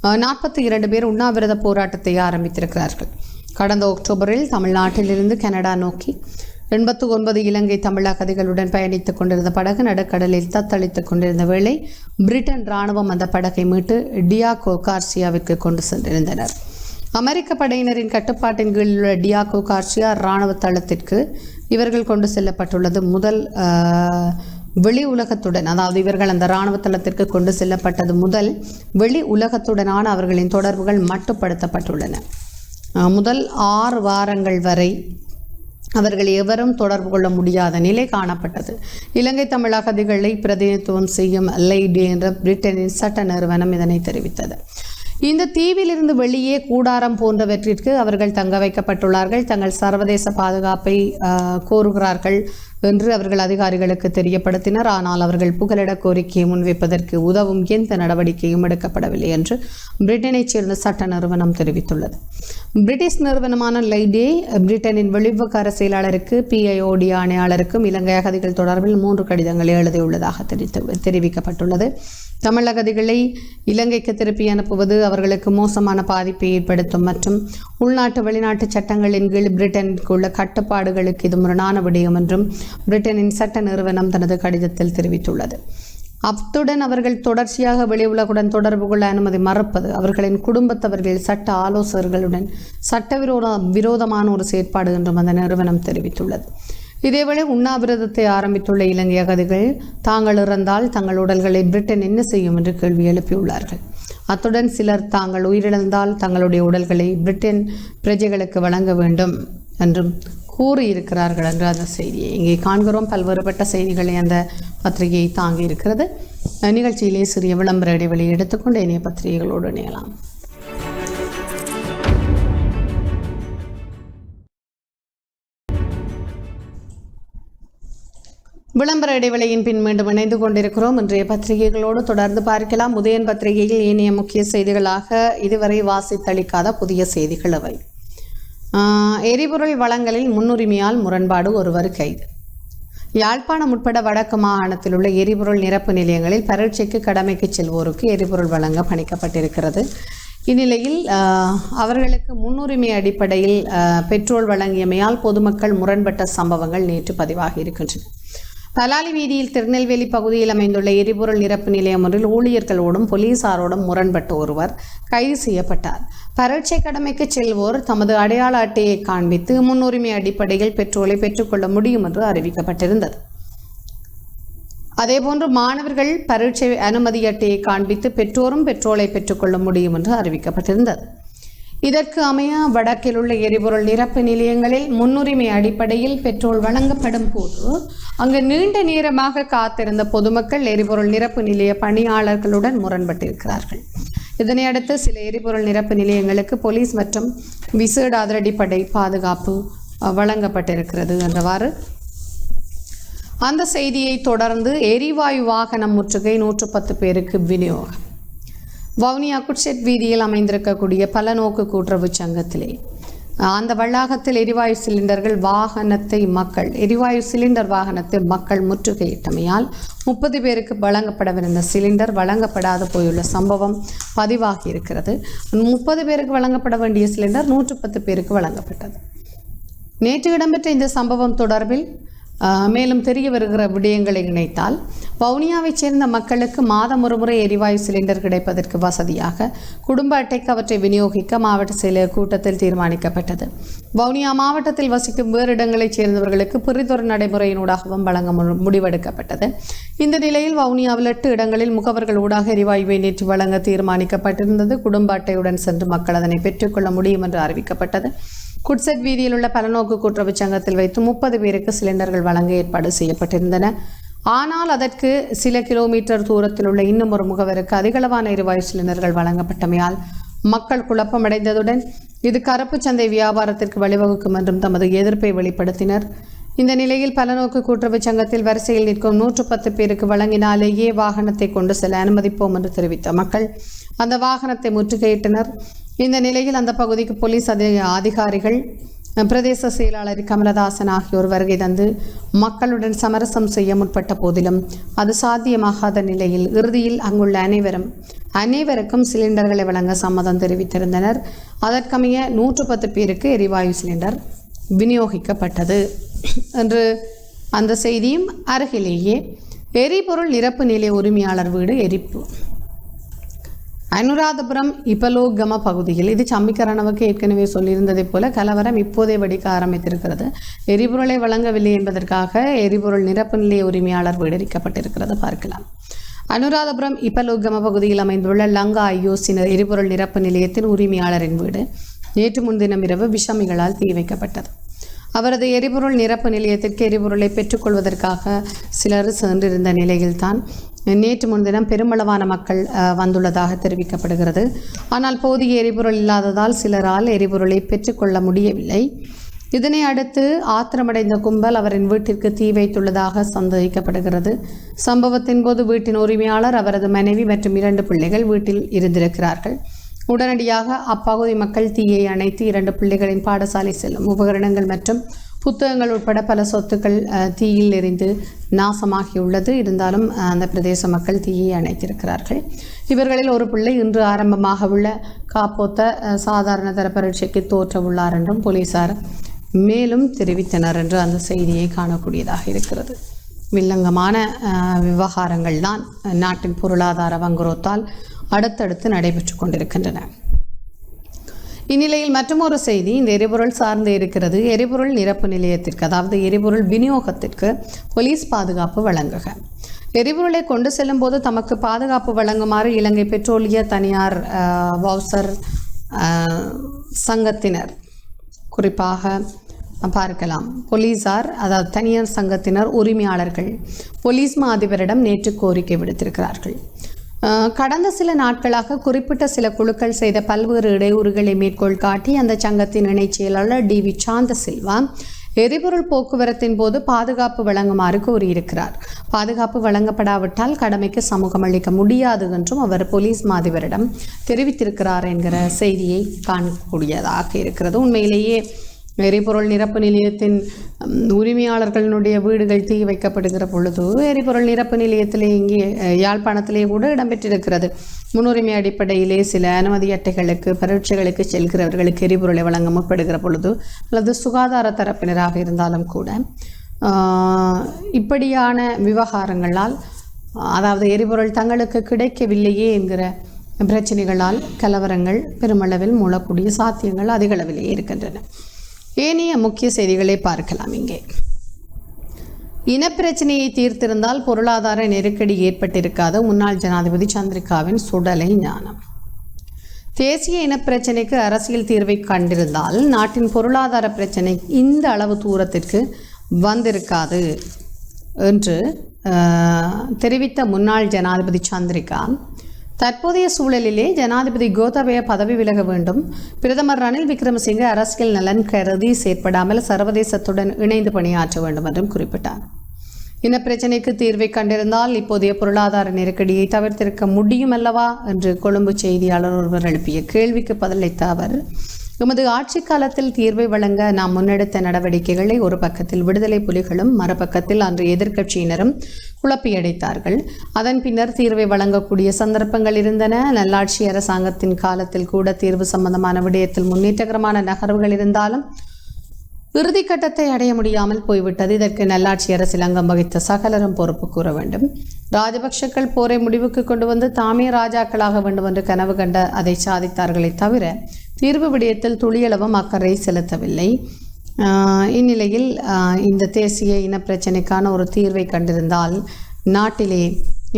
42 பேர் உண்ணாவிரத போராட்டத்தை ஆரம்பித்திருக்கிறார்கள். கடந்த அக்டோபரில் தமிழ்நாட்டிலிருந்து கனடா நோக்கி 89 இலங்கை தமிழ் அகதிகளுடன் பயணித்துக் கொண்டிருந்த படகு நடுக்கடலில் தத்தளித்துக் கொண்டிருந்த வேளை பிரிட்டன் இராணுவம் அந்த படகை மீட்டு டியாகோ கார்சியாவிற்கு கொண்டு சென்றிருந்தனர். அமெரிக்க படையினரின் கட்டுப்பாட்டின் கீழ் உள்ள டியாகோ கார்சியா இராணுவ தளத்திற்கு இவர்கள் கொண்டு செல்லப்பட்டுள்ளது முதல் வெளி உலகத்துடன், அதாவது இவர்கள் அந்த இராணுவ தளத்திற்கு கொண்டு செல்லப்பட்டது முதல் வெளி உலகத்துடனான அவர்களின் தொடர்புகள் மட்டுப்படுத்தப்பட்டுள்ளன. முதல் 6 வாரங்கள் வரை அவர்கள் எவரும் தொடர்பு கொள்ள முடியாத நிலை காணப்பட்டது. இலங்கை தமிழ் அகதிகளை பிரதிநிதித்துவம் செய்யும் லைடே என்ற பிரிட்டனின் சட்ட நிறுவனம் இதனை தெரிவித்தது. இந்த தீவிலிருந்து வெளியே கூடாரம் போன்றவற்றிற்கு அவர்கள் தங்க வைக்கப்பட்டுள்ளார்கள். தங்கள் சர்வதேச பாதுகாப்பை கோருகிறார்கள் என்று அவர்கள் அதிகாரிகளுக்கு தெரியப்படுத்தினர். ஆனால் அவர்கள் புகலிட கோரிக்கையை முன்வைப்பதற்கு உதவும் எந்த நடவடிக்கையும் எடுக்கப்படவில்லை என்று பிரிட்டனைச் சேர்ந்த சட்ட நிறுவனம் தெரிவித்துள்ளது. பிரிட்டிஷ் நிறுவனமான லைடே பிரிட்டனின் வெளிவிவகார செயலாளருக்கு PIOD ஆணையாளருக்கும் இலங்கை அகதிகள் தொடர்பில் 3 கடிதங்களை எழுதியுள்ளதாக தெரிவிக்கப்பட்டுள்ளது. தமிழ் அகதிகளை இலங்கைக்கு திருப்பி அனுப்புவது அவர்களுக்கு மோசமான பாதிப்பை ஏற்படுத்தும் மற்றும் உள்நாட்டு வெளிநாட்டு சட்டங்களின் கீழ் பிரிட்டனுக்கு உள்ள கட்டுப்பாடுகளுக்கு இது முரணான விடயம் என்றும் பிரிட்டனின் சட்ட நிறுவனம் தனது கடிதத்தில் தெரிவித்துள்ளது. அத்துடன் அவர்கள் தொடர்ச்சியாக வெளி உலகுடன் தொடர்பு கொள்ள அனுமதி மறுப்பது அவர்களின் குடும்பத்தவர்கள் சட்ட ஆலோசகர்களுடன் விரோதமான ஒரு செயற்பாடு என்றும் அந்த நிறுவனம் தெரிவித்துள்ளது. இதேவேளை உண்ணாவிரதத்தை ஆரம்பித்துள்ள இலங்கை அகதிகள் தாங்கள் இறந்தால் தங்கள் உடல்களை பிரிட்டன் என்ன செய்யும் என்று கேள்வி எழுப்பியுள்ளார்கள். அத்துடன் சிலர் தாங்கள் உயிரிழந்தால் தங்களுடைய உடல்களை பிரிட்டன் பிரஜைகளுக்கு வழங்க வேண்டும் என்றும் கூறியிருக்கிறார்கள் என்று அந்த செய்தியை இங்கே காண்கிறோம். பல்வேறுபட்ட செய்திகளை அந்த பத்திரிகையை தாங்கி இருக்கிறது. நிகழ்ச்சியிலே சிறிய விளம்பர இடைவெளி எடுத்துக்கொண்டு இணைய பத்திரிகைகளோடு இணையலாம். விளம்பர இடைவெளியின் பின் மீண்டும் இணைந்து கொண்டிருக்கிறோம். இன்றைய பத்திரிகைகளோடு தொடர்ந்து பார்க்கலாம். உதயன் பத்திரிகையில் ஏனைய முக்கிய செய்திகளாக இதுவரை வாசித்தளிக்காத புதிய செய்திகள் அவை. எரிபொருள் வளங்களில் முன்னுரிமையால் முரண்பாடு, ஒருவர் கைது. யாழ்ப்பாணம் உட்பட வடக்கு மாகாணத்தில் உள்ள எரிபொருள் நிரப்பு நிலையங்களில் பரீட்சைக்கு கடமைக்கு செல்வோருக்கு எரிபொருள் வழங்க பணிக்கப்பட்டிருக்கிறது. இந்நிலையில் அவர்களுக்கு முன்னுரிமை அடிப்படையில் பெட்ரோல் வழங்கியமையால் பொதுமக்கள் முரண்பட்ட சம்பவங்கள் நேற்று பதிவாகி இருக்கின்றன. பலாலி வீதியில் திருநெல்வேலி பகுதியில் அமைந்துள்ள எரிபொருள் நிரப்பு நிலையம் ஒன்றில் ஊழியர்களோடும் போலீசாரோடும் முரண்பட்ட ஒருவர் கைது செய்யப்பட்டார். பரீட்சை கடமைக்கு செல்வோர் தமது அடையாள அட்டையை காண்பித்து முன்னுரிமை அடிப்படையில் பெட்ரோலை பெற்றுக்கொள்ள முடியும் என்று அறிவிக்கப்பட்டிருந்தது. அதேபோன்று மாணவர்கள் பரீட்சை அனுமதி அட்டையை காண்பித்து பெற்றோரும் பெட்ரோலை பெற்றுக்கொள்ள முடியும் என்று அறிவிக்கப்பட்டிருந்தது. இதற்கு அமைய வடக்கில் உள்ள எரிபொருள் நிரப்பு நிலையங்களில் முன்னுரிமை அடிப்படையில் பெட்ரோல் வழங்கப்படும் போது அங்கு நீண்ட நேரமாக காத்திருந்த பொதுமக்கள் எரிபொருள் நிரப்பு நிலைய பணியாளர்களுடன் முரண்பட்டிருக்கிறார்கள். இதனையடுத்து சில எரிபொருள் நிரப்பு நிலையங்களுக்கு போலீஸ் மற்றும் விசேட அதிரடிப்படை பாதுகாப்பு வழங்கப்பட்டிருக்கிறது என்றவாறு அந்த செய்தியை தொடர்ந்து எரிவாயு வாகனம் முற்றுகை 110 பேருக்கு விநியோகம். வவுனியா குட்செட் வீதியில் அமைந்திருக்கக்கூடிய பலநோக்கு கூட்டுறவு சங்கத்திலே அந்த வளாகத்தில் எரிவாயு சிலிண்டர் வாகனத்தை மக்கள் முற்றுகையிட்டமையால் 30 பேருக்கு வழங்கப்படவிருந்த சிலிண்டர் வழங்கப்படாது போயுள்ள சம்பவம் பதிவாகி இருக்கிறது. 30 பேருக்கு வழங்கப்பட வேண்டிய சிலிண்டர் 110 பேருக்கு வழங்கப்பட்டது. நேற்று இடம்பெற்ற இந்த சம்பவம் தொடர்பில் மேலும் தெரிய வருகிற விடயங்களை இணைத்தால் வவுனியாவைச் சேர்ந்த மக்களுக்கு மாதம் ஒருமுறை எரிவாயு சிலிண்டர் கிடைப்பதற்கு வசதியாக குடும்ப அட்டைக்கு அவற்றை விநியோகிக்க மாவட்ட செயலர் கூட்டத்தில் தீர்மானிக்கப்பட்டது. வவுனியா மாவட்டத்தில் வசிக்கும் வேறு இடங்களைச் சேர்ந்தவர்களுக்கு பிறிதொரு நடைமுறையினூடாகவும் வழங்க முடிவெடுக்கப்பட்டது. இந்த நிலையில் வவுனியாவில் 8 இடங்களில் முகவர்கள் ஊடாக எரிவாயுவை நேற்று வழங்க தீர்மானிக்கப்பட்டிருந்தது. குடும்ப அட்டையுடன் சென்று மக்கள் அதனை பெற்றுக்கொள்ள முடியும் என்று அறிவிக்கப்பட்டது. குட்செட் வீதியில் உள்ள பலநோக்கு கூட்டுறவு சங்கத்தில் வைத்து 30 பேருக்கு சிலிண்டர்கள் வழங்க ஏற்பாடு செய்யப்பட்டிருந்தன. ஆனால் அதற்கு சில கிலோமீட்டர் தூரத்தில் உள்ள இன்னும் ஒரு முகவருக்கு அதிகளவான எரிவாயு சிலிண்டர்கள் வழங்கப்பட்டமையால் மக்கள் குழப்பமடைந்ததுடன் இது கருப்பு சந்தை வியாபாரத்திற்கு வழிவகுக்கும் என்றும் தமது எதிர்ப்பை வெளிப்படுத்தினர். இந்த நிலையில் பலநோக்கு கூட்டுறவு சங்கத்தில் வரிசையில் நிற்கும் 110 பேருக்கு வழங்கினாலேயே வாகனத்தை கொண்டு செல்ல அனுமதிப்போம் என்று தெரிவித்த மக்கள் அந்த வாகனத்தை முற்றுகையிட்டனர். இந்த நிலையில் அந்த பகுதிக்கு போலீஸ் அதிகாரிகள், பிரதேச செயலாளர் கமலதாசன் ஆகியோர் வருகை தந்து மக்களுடன் சமரசம் செய்ய முற்பட்ட போதிலும் அது சாத்தியமாகாத நிலையில் இறுதியில் அங்குள்ள அனைவருக்கும் சிலிண்டர்களை வழங்க சம்மதம் தெரிவித்திருந்தனர். அதற்கமைய 110 பேருக்கு எரிவாயு சிலிண்டர் விநியோகிக்கப்பட்டது என்று அந்த செய்தியும். அருகிலேயே எரிபொருள் நிரப்பு நிலைய உரிமையாளர் வீடு எரிப்பு. அனுராதபுரம் இப்பலோகம பகுதியில் இது சம்மிக்கரணவுக்கு ஏற்கனவே சொல்லியிருந்ததைப் போல கலவரம் இப்போதே வெடிக்க ஆரம்பித்திருக்கிறது. எரிபொருளை வழங்கவில்லை என்பதற்காக எரிபொருள் நிரப்பு நிலைய உரிமையாளர் வீடு எரிக்கப்பட்டிருக்கிறது. பார்க்கலாம். அனுராதபுரம் இப்பலோகம பகுதியில் அமைந்துள்ள லங்கா ஐயோசினர் எரிபொருள் நிரப்பு நிலையத்தின் உரிமையாளரின் வீடு நேற்று முன்தினம் இரவு விஷமிகளால் தீ வைக்கப்பட்டது. அவரது எரிபொருள் நிரப்பு நிலையத்திற்கு எரிபொருளை பெற்றுக்கொள்வதற்காக சிலர் சென்றிருந்த நிலையில்தான் நேற்று முன்தினம் பெருமளவான மக்கள் வந்துள்ளதாக தெரிவிக்கப்படுகிறது. ஆனால் போதிய எரிபொருள் இல்லாததால் சிலரால் எரிபொருளை பெற்றுக்கொள்ள முடியவில்லை. இதனை அடுத்து ஆத்திரமடைந்த கும்பல் அவரின் வீட்டிற்கு தீ வைத்துள்ளதாக சந்தேகிக்கப்படுகிறது. சம்பவத்தின் போது வீட்டின் உரிமையாளர், அவரது மனைவி மற்றும் 2 பிள்ளைகள் வீட்டில் இருந்திருக்கிறார்கள். உடனடியாக அப்பகுதி மக்கள் தீயை அணைத்து 2 பிள்ளைகளின் பாடசாலை செல்லும் உபகரணங்கள் மற்றும் புத்தகங்கள் உட்பட பல சொத்துக்கள் தீயில் எரிந்து நாசமாகியுள்ளது. இருந்தாலும் அந்த பிரதேச மக்கள் தீயை அணைத்திருக்கிறார்கள். இவர்களில் ஒரு பிள்ளை இன்று ஆரம்பமாக உள்ள காப்போத்த சாதாரண தர பரீட்சைக்கு தோற்ற உள்ளார் என்றும் போலீசார் மேலும் தெரிவித்தனர் என்று அந்த செய்தியை காணக்கூடியதாக இருக்கிறது. வில்லங்கமான விவகாரங்கள் தான் நாட்டின் பொருளாதார வங்குரோத்தால் அடுத்தடுத்து நடைபெற்று கொண்டிருக்கின்றன. இந்நிலையில் மற்றொரு செய்தி இந்த எரிபொருள் சார்ந்து இருக்கிறது. எரிபொருள் நிரப்பு நிலையத்திற்கு, அதாவது எரிபொருள் விநியோகத்திற்கு போலீஸ் பாதுகாப்பு வழங்குக. எரிபொருளை கொண்டு செல்லும் போது தமக்கு பாதுகாப்பு வழங்குமாறு இலங்கை பெட்ரோலிய தனியார் வவுசர் சங்கத்தினர், குறிப்பாக பார்க்கலாம் போலீசார், அதாவது தனியார் சங்கத்தினர் உரிமையாளர்கள் போலீஸ் மா அதிபரிடம் நேற்று கோரிக்கை விடுத்திருக்கிறார்கள். கடந்த சில நாட்களாக குறிப்பிட்ட சில குழுக்கள் செய்த பல்வேறு இடையூறுகளை மேற்கோள் காட்டி அந்த சங்கத்தின் இணைச் செயலாளர் டி.வி. சாந்த சில்வா எரிபொருள் போக்குவரத்தின் போது பாதுகாப்பு வழங்குமாறு கூறியிருக்கிறார். பாதுகாப்பு வழங்கப்படாவிட்டால் கடமைக்கு சமூகம் அளிக்க முடியாது என்றும் அவர் போலீஸ் மாதிபரிடம் தெரிவித்திருக்கிறார் என்கிற செய்தியை காணக்கூடியதாக இருக்கிறது. உண்மையிலேயே எரிபொருள் நிரப்பு நிலையத்தின் உரிமையாளர்களுடைய வீடுகள் தீ வைக்கப்படுகிற பொழுது எரிபொருள் நிரப்பு நிலையத்திலே இங்கே யாழ்ப்பாணத்திலே கூட இடம்பெற்றிருக்கிறது. முன்னுரிமை அடிப்படையிலே சில அனுமதி அட்டைகளுக்கு பரீட்சைகளுக்கு செல்கிறவர்களுக்கு எரிபொருளை வழங்க முற்படுகிற பொழுது அல்லது சுகாதார தரப்பினராக இருந்தாலும் கூட இப்படியான விவகாரங்களால், அதாவது எரிபொருள் தங்களுக்கு கிடைக்கவில்லையே என்கிற பிரச்சனைகளால் கலவரங்கள் பெருமளவில் மூழக்கூடிய சாத்தியங்கள் அதிக அளவிலேயே இருக்கின்றன. ஏனைய முக்கிய செய்திகளை பார்க்கலாம். இங்கே இனப்பிரச்சனையை தீர்த்திருந்தால் பொருளாதார நெருக்கடி ஏற்பட்டிருக்காத முன்னாள் ஜனாதிபதி சந்திரிகாவின் சுடலை ஞானம். தேசிய இனப்பிரச்சனைக்கு அரசியல் தீர்வை கண்டிருந்தால் நாட்டின் பொருளாதார பிரச்சனை இந்த அளவு தூரத்திற்கு வந்திருக்காது என்று தெரிவித்த முன்னாள் ஜனாதிபதி சந்திரிகா, தற்போதைய சூழலிலே ஜனாதிபதி கோத்தபய பதவி விலக வேண்டும், பிரதமர் ரணில் விக்ரமசிங்கே அரசியல் நலன் கருதி செயற்படாமல் சர்வதேசத்துடன் இணைந்து பணியாற்ற வேண்டும் என்றும் குறிப்பிட்டார். இனப்பிரச்சினைக்கு தீர்வை கண்டிருந்தால் இப்போதைய பொருளாதார நெருக்கடியை தவிர்த்திருக்க முடியும் அல்லவா என்று கொழும்பு செய்தியாளர் ஒருவர் எழுப்பிய கேள்விக்கு பதிலளித்த அவர், எமது ஆட்சி காலத்தில் தீர்வை வழங்க நாம் முன்னெடுத்த நடவடிக்கைகளை ஒரு பக்கத்தில் விடுதலை புலிகளும் மறுபக்கத்தில் அன்று எதிர்க்கட்சியினரும் குழப்பியடைத்தார்கள். அதன் பின்னர் தீர்வை வழங்கக்கூடிய சந்தர்ப்பங்கள் இருந்தன. நல்லாட்சி அரசாங்கத்தின் காலத்தில் கூட தீர்வு சம்பந்தமான விடயத்தில் முன்னேற்றகரமான நகர்வுகள் இருந்தாலும் இறுதிக்கட்டத்தை அடைய முடியாமல் போய்விட்டது. இதற்கு நல்லாட்சி அரசில் அங்கம் வகித்த சகலரும் பொறுப்பு கூற வேண்டும். ராஜபக்ஷக்கள் போரை முடிவுக்கு கொண்டு வந்து தாமே ராஜாக்களாக வேண்டும் என்று கனவு கண்ட அதை சாதித்தார்களே தவிர தீர்வு விடயத்தில் துளியளவும் அக்கறை செலுத்தவில்லை. இந்நிலையில் இந்த தேசிய இனப்பிரச்சனைக்கான ஒரு தீர்வை கண்டிருந்தால் நாட்டிலே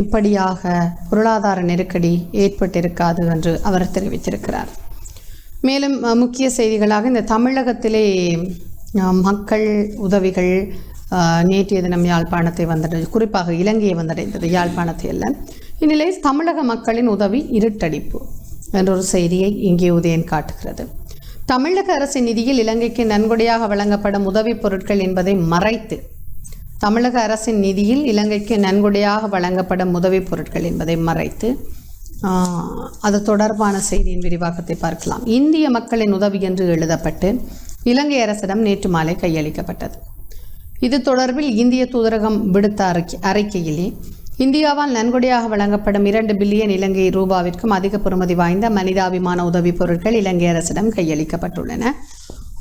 இப்படியாக பொருளாதார நெருக்கடி ஏற்பட்டிருக்காது என்று அவர் தெரிவித்திருக்கிறார். மேலும் முக்கிய செய்திகளாக இந்த தமிழகத்திலே மக்கள் உதவிகள் நேற்றைய தினம் யாழ்ப்பாணத்தை வந்தடைந்தது, குறிப்பாக இலங்கையை வந்தடைந்தது, யாழ்ப்பாணத்தை அல்ல. இந்நிலையில் தமிழக மக்களின் உதவி இருட்டடிப்பு என்றொரு செய்தியை இங்கே உதயன் காட்டுகிறது. தமிழக அரசின் நிதியில் இலங்கைக்கு நன்கொடையாக வழங்கப்படும் உதவிப் பொருட்கள் என்பதை மறைத்து, தமிழக அரசின் நிதியில் இலங்கைக்கு நன்கொடையாக வழங்கப்படும் உதவிப் பொருட்கள் என்பதை மறைத்து அது தொடர்பான செய்தியின் விரிவாக்கத்தை பார்க்கலாம். இந்திய மக்களின் உதவி என்று எழுதப்பட்டு இலங்கை அரசிடம் நேற்று மாலை கையளிக்கப்பட்டது. இது தொடர்பில் இந்திய தூதரகம் விடுத்த அறிக்கையிலே இந்தியாவால் நன்கொடையாக வழங்கப்படும் 2 பில்லியன் இலங்கை ரூபாவிற்கும் அதிக பெறுமதி வாய்ந்த மனிதாபிமான உதவிப் பொருட்கள் இலங்கை அரசிடம் கையளிக்கப்பட்டுள்ளன.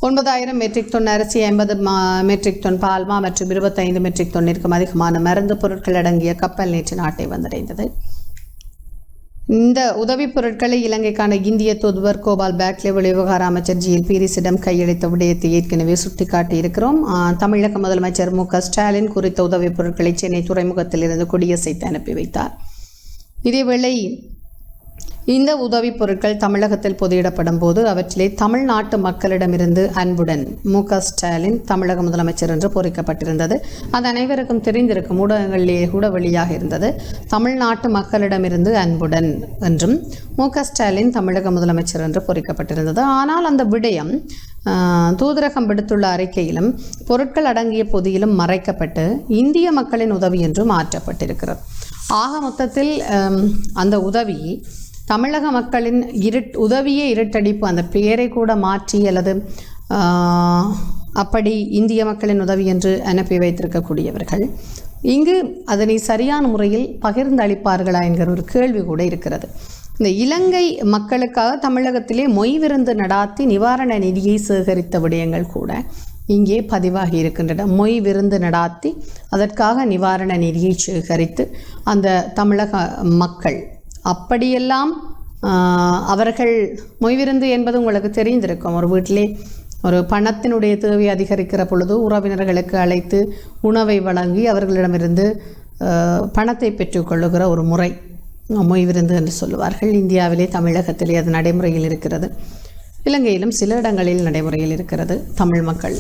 9,000 மெட்ரிக் டன் அரிசி, 50 மெட்ரிக் டன் பால்மா மற்றும் 25 மெட்ரிக் டன்னிற்கும் அதிகமான மருந்து பொருட்கள் அடங்கிய கப்பல் நேற்று நாட்டை வந்தடைந்தது. இந்த உதவிப் பொருட்களை இலங்கைக்கான இந்திய தூதுவர் கோபால் பேக்லே வெளிவிவகார அமைச்சர் ஜிஎல் பீரிஸிடம் கையளித்த விடயத்தை ஏற்கனவே சுட்டிக்காட்டியிருக்கிறோம். தமிழக முதலமைச்சர் மு.க. ஸ்டாலின் குறித்த உதவிப் பொருட்களை சென்னை துறைமுகத்தில் இருந்து கொடியசைத்து அனுப்பி வைத்தார். இதேவேளை இந்த உதவிப் பொருட்கள் தமிழகத்தில் பொதியிடப்படும் போது அவற்றிலே தமிழ்நாட்டு மக்களிடமிருந்து அன்புடன் மு.க. ஸ்டாலின் தமிழக முதலமைச்சர் என்று பொறிக்கப்பட்டிருந்தது. அது அனைவருக்கும் தெரிந்திருக்கும், ஊடகங்களிலேயே கூட வெளியாக இருந்தது. தமிழ்நாட்டு மக்களிடமிருந்து அன்புடன் என்றும் மு.க. ஸ்டாலின் தமிழக முதலமைச்சர் என்று பொறிக்கப்பட்டிருந்தது. ஆனால் அந்த விடயம் தூதரகம் விடுத்துள்ள அறிக்கையிலும் பொருட்கள் அடங்கிய பொதியிலும் மறைக்கப்பட்டு இந்திய மக்களின் உதவி என்று மாற்றப்பட்டிருக்கிறது. ஆக மொத்தத்தில் அந்த உதவி தமிழக மக்களின் உதவியே இருட்டடிப்பு, அந்த பெயரை கூட மாற்றி அல்லது அப்படி இந்திய மக்களின் உதவி என்று அனுப்பி வைத்திருக்கக்கூடியவர்கள் இங்கு அதனை சரியான முறையில் பகிர்ந்து அளிப்பார்களா என்கிற ஒரு கேள்வி கூட இருக்கிறது. இந்த இலங்கை மக்களுக்காக தமிழகத்திலே மொய் விருந்து நடாத்தி நிவாரண நிதியை சேகரித்த விடயங்கள் கூட இங்கே பதிவாகி இருக்கின்றன. மொய் விருந்து நடாத்தி அதற்காக நிவாரண நிதியை சேகரித்து அந்த தமிழக மக்கள் அப்படியெல்லாம் அவர்கள் மொய்விருந்து என்பது உங்களுக்கு தெரிந்திருக்கும். ஒரு வீட்டிலே ஒரு பணத்தினுடைய தேவை அதிகரிக்கிற பொழுது உறவினர்களுக்கு அழைத்து உணவை வழங்கி அவர்களிடமிருந்து பணத்தை பெற்றுக்கொள்ளுகிற ஒரு முறை மொய்விருந்து என்று சொல்லுவார்கள். இந்தியாவிலே தமிழகத்திலே அது நடைமுறையில் இருக்கிறது. இலங்கையிலும் சில இடங்களில் நடைமுறையில் இருக்கிறது. தமிழ் மக்கள்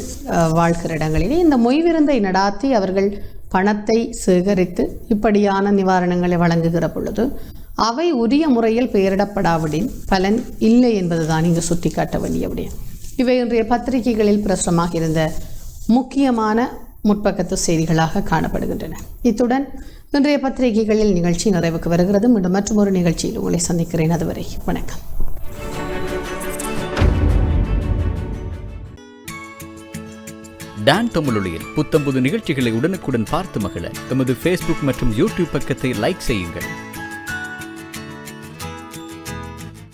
வாழ்கிற இடங்களிலே இந்த மொய்விருந்தை நடாத்தி அவர்கள் பணத்தை சேகரித்து இப்படியான நிவாரணங்களை வழங்குகிற பொழுது அவை உரிய முறையில் பெயரிடப்படாவிடின் பலன் இல்லை என்பதுதான் இங்கு சுட்டிக்காட்ட வேண்டிய விடயம். இவை இன்றைய பத்திரிகைகளில் பிரசுரமாக இருந்த முக்கியமான முற்பக்கத்து செய்திகளாக காணப்படுகின்றன. இத்துடன் இன்றைய பத்திரிகைகளில் நிகழ்ச்சி நிறைவுக்கு வருகிறது. மீண்டும் மற்றொரு நிகழ்ச்சியில் உங்களை சந்திக்கிறேன். அதுவரை வணக்கம். டான் தமிழொலியில் புத்தம்புது நிகழ்ச்சிகளை உடனுக்குடன் பார்த்து மகிழ எமது ஃபேஸ்புக் மற்றும் யூடியூப் பக்கத்தை லைக் செய்யுங்கள்.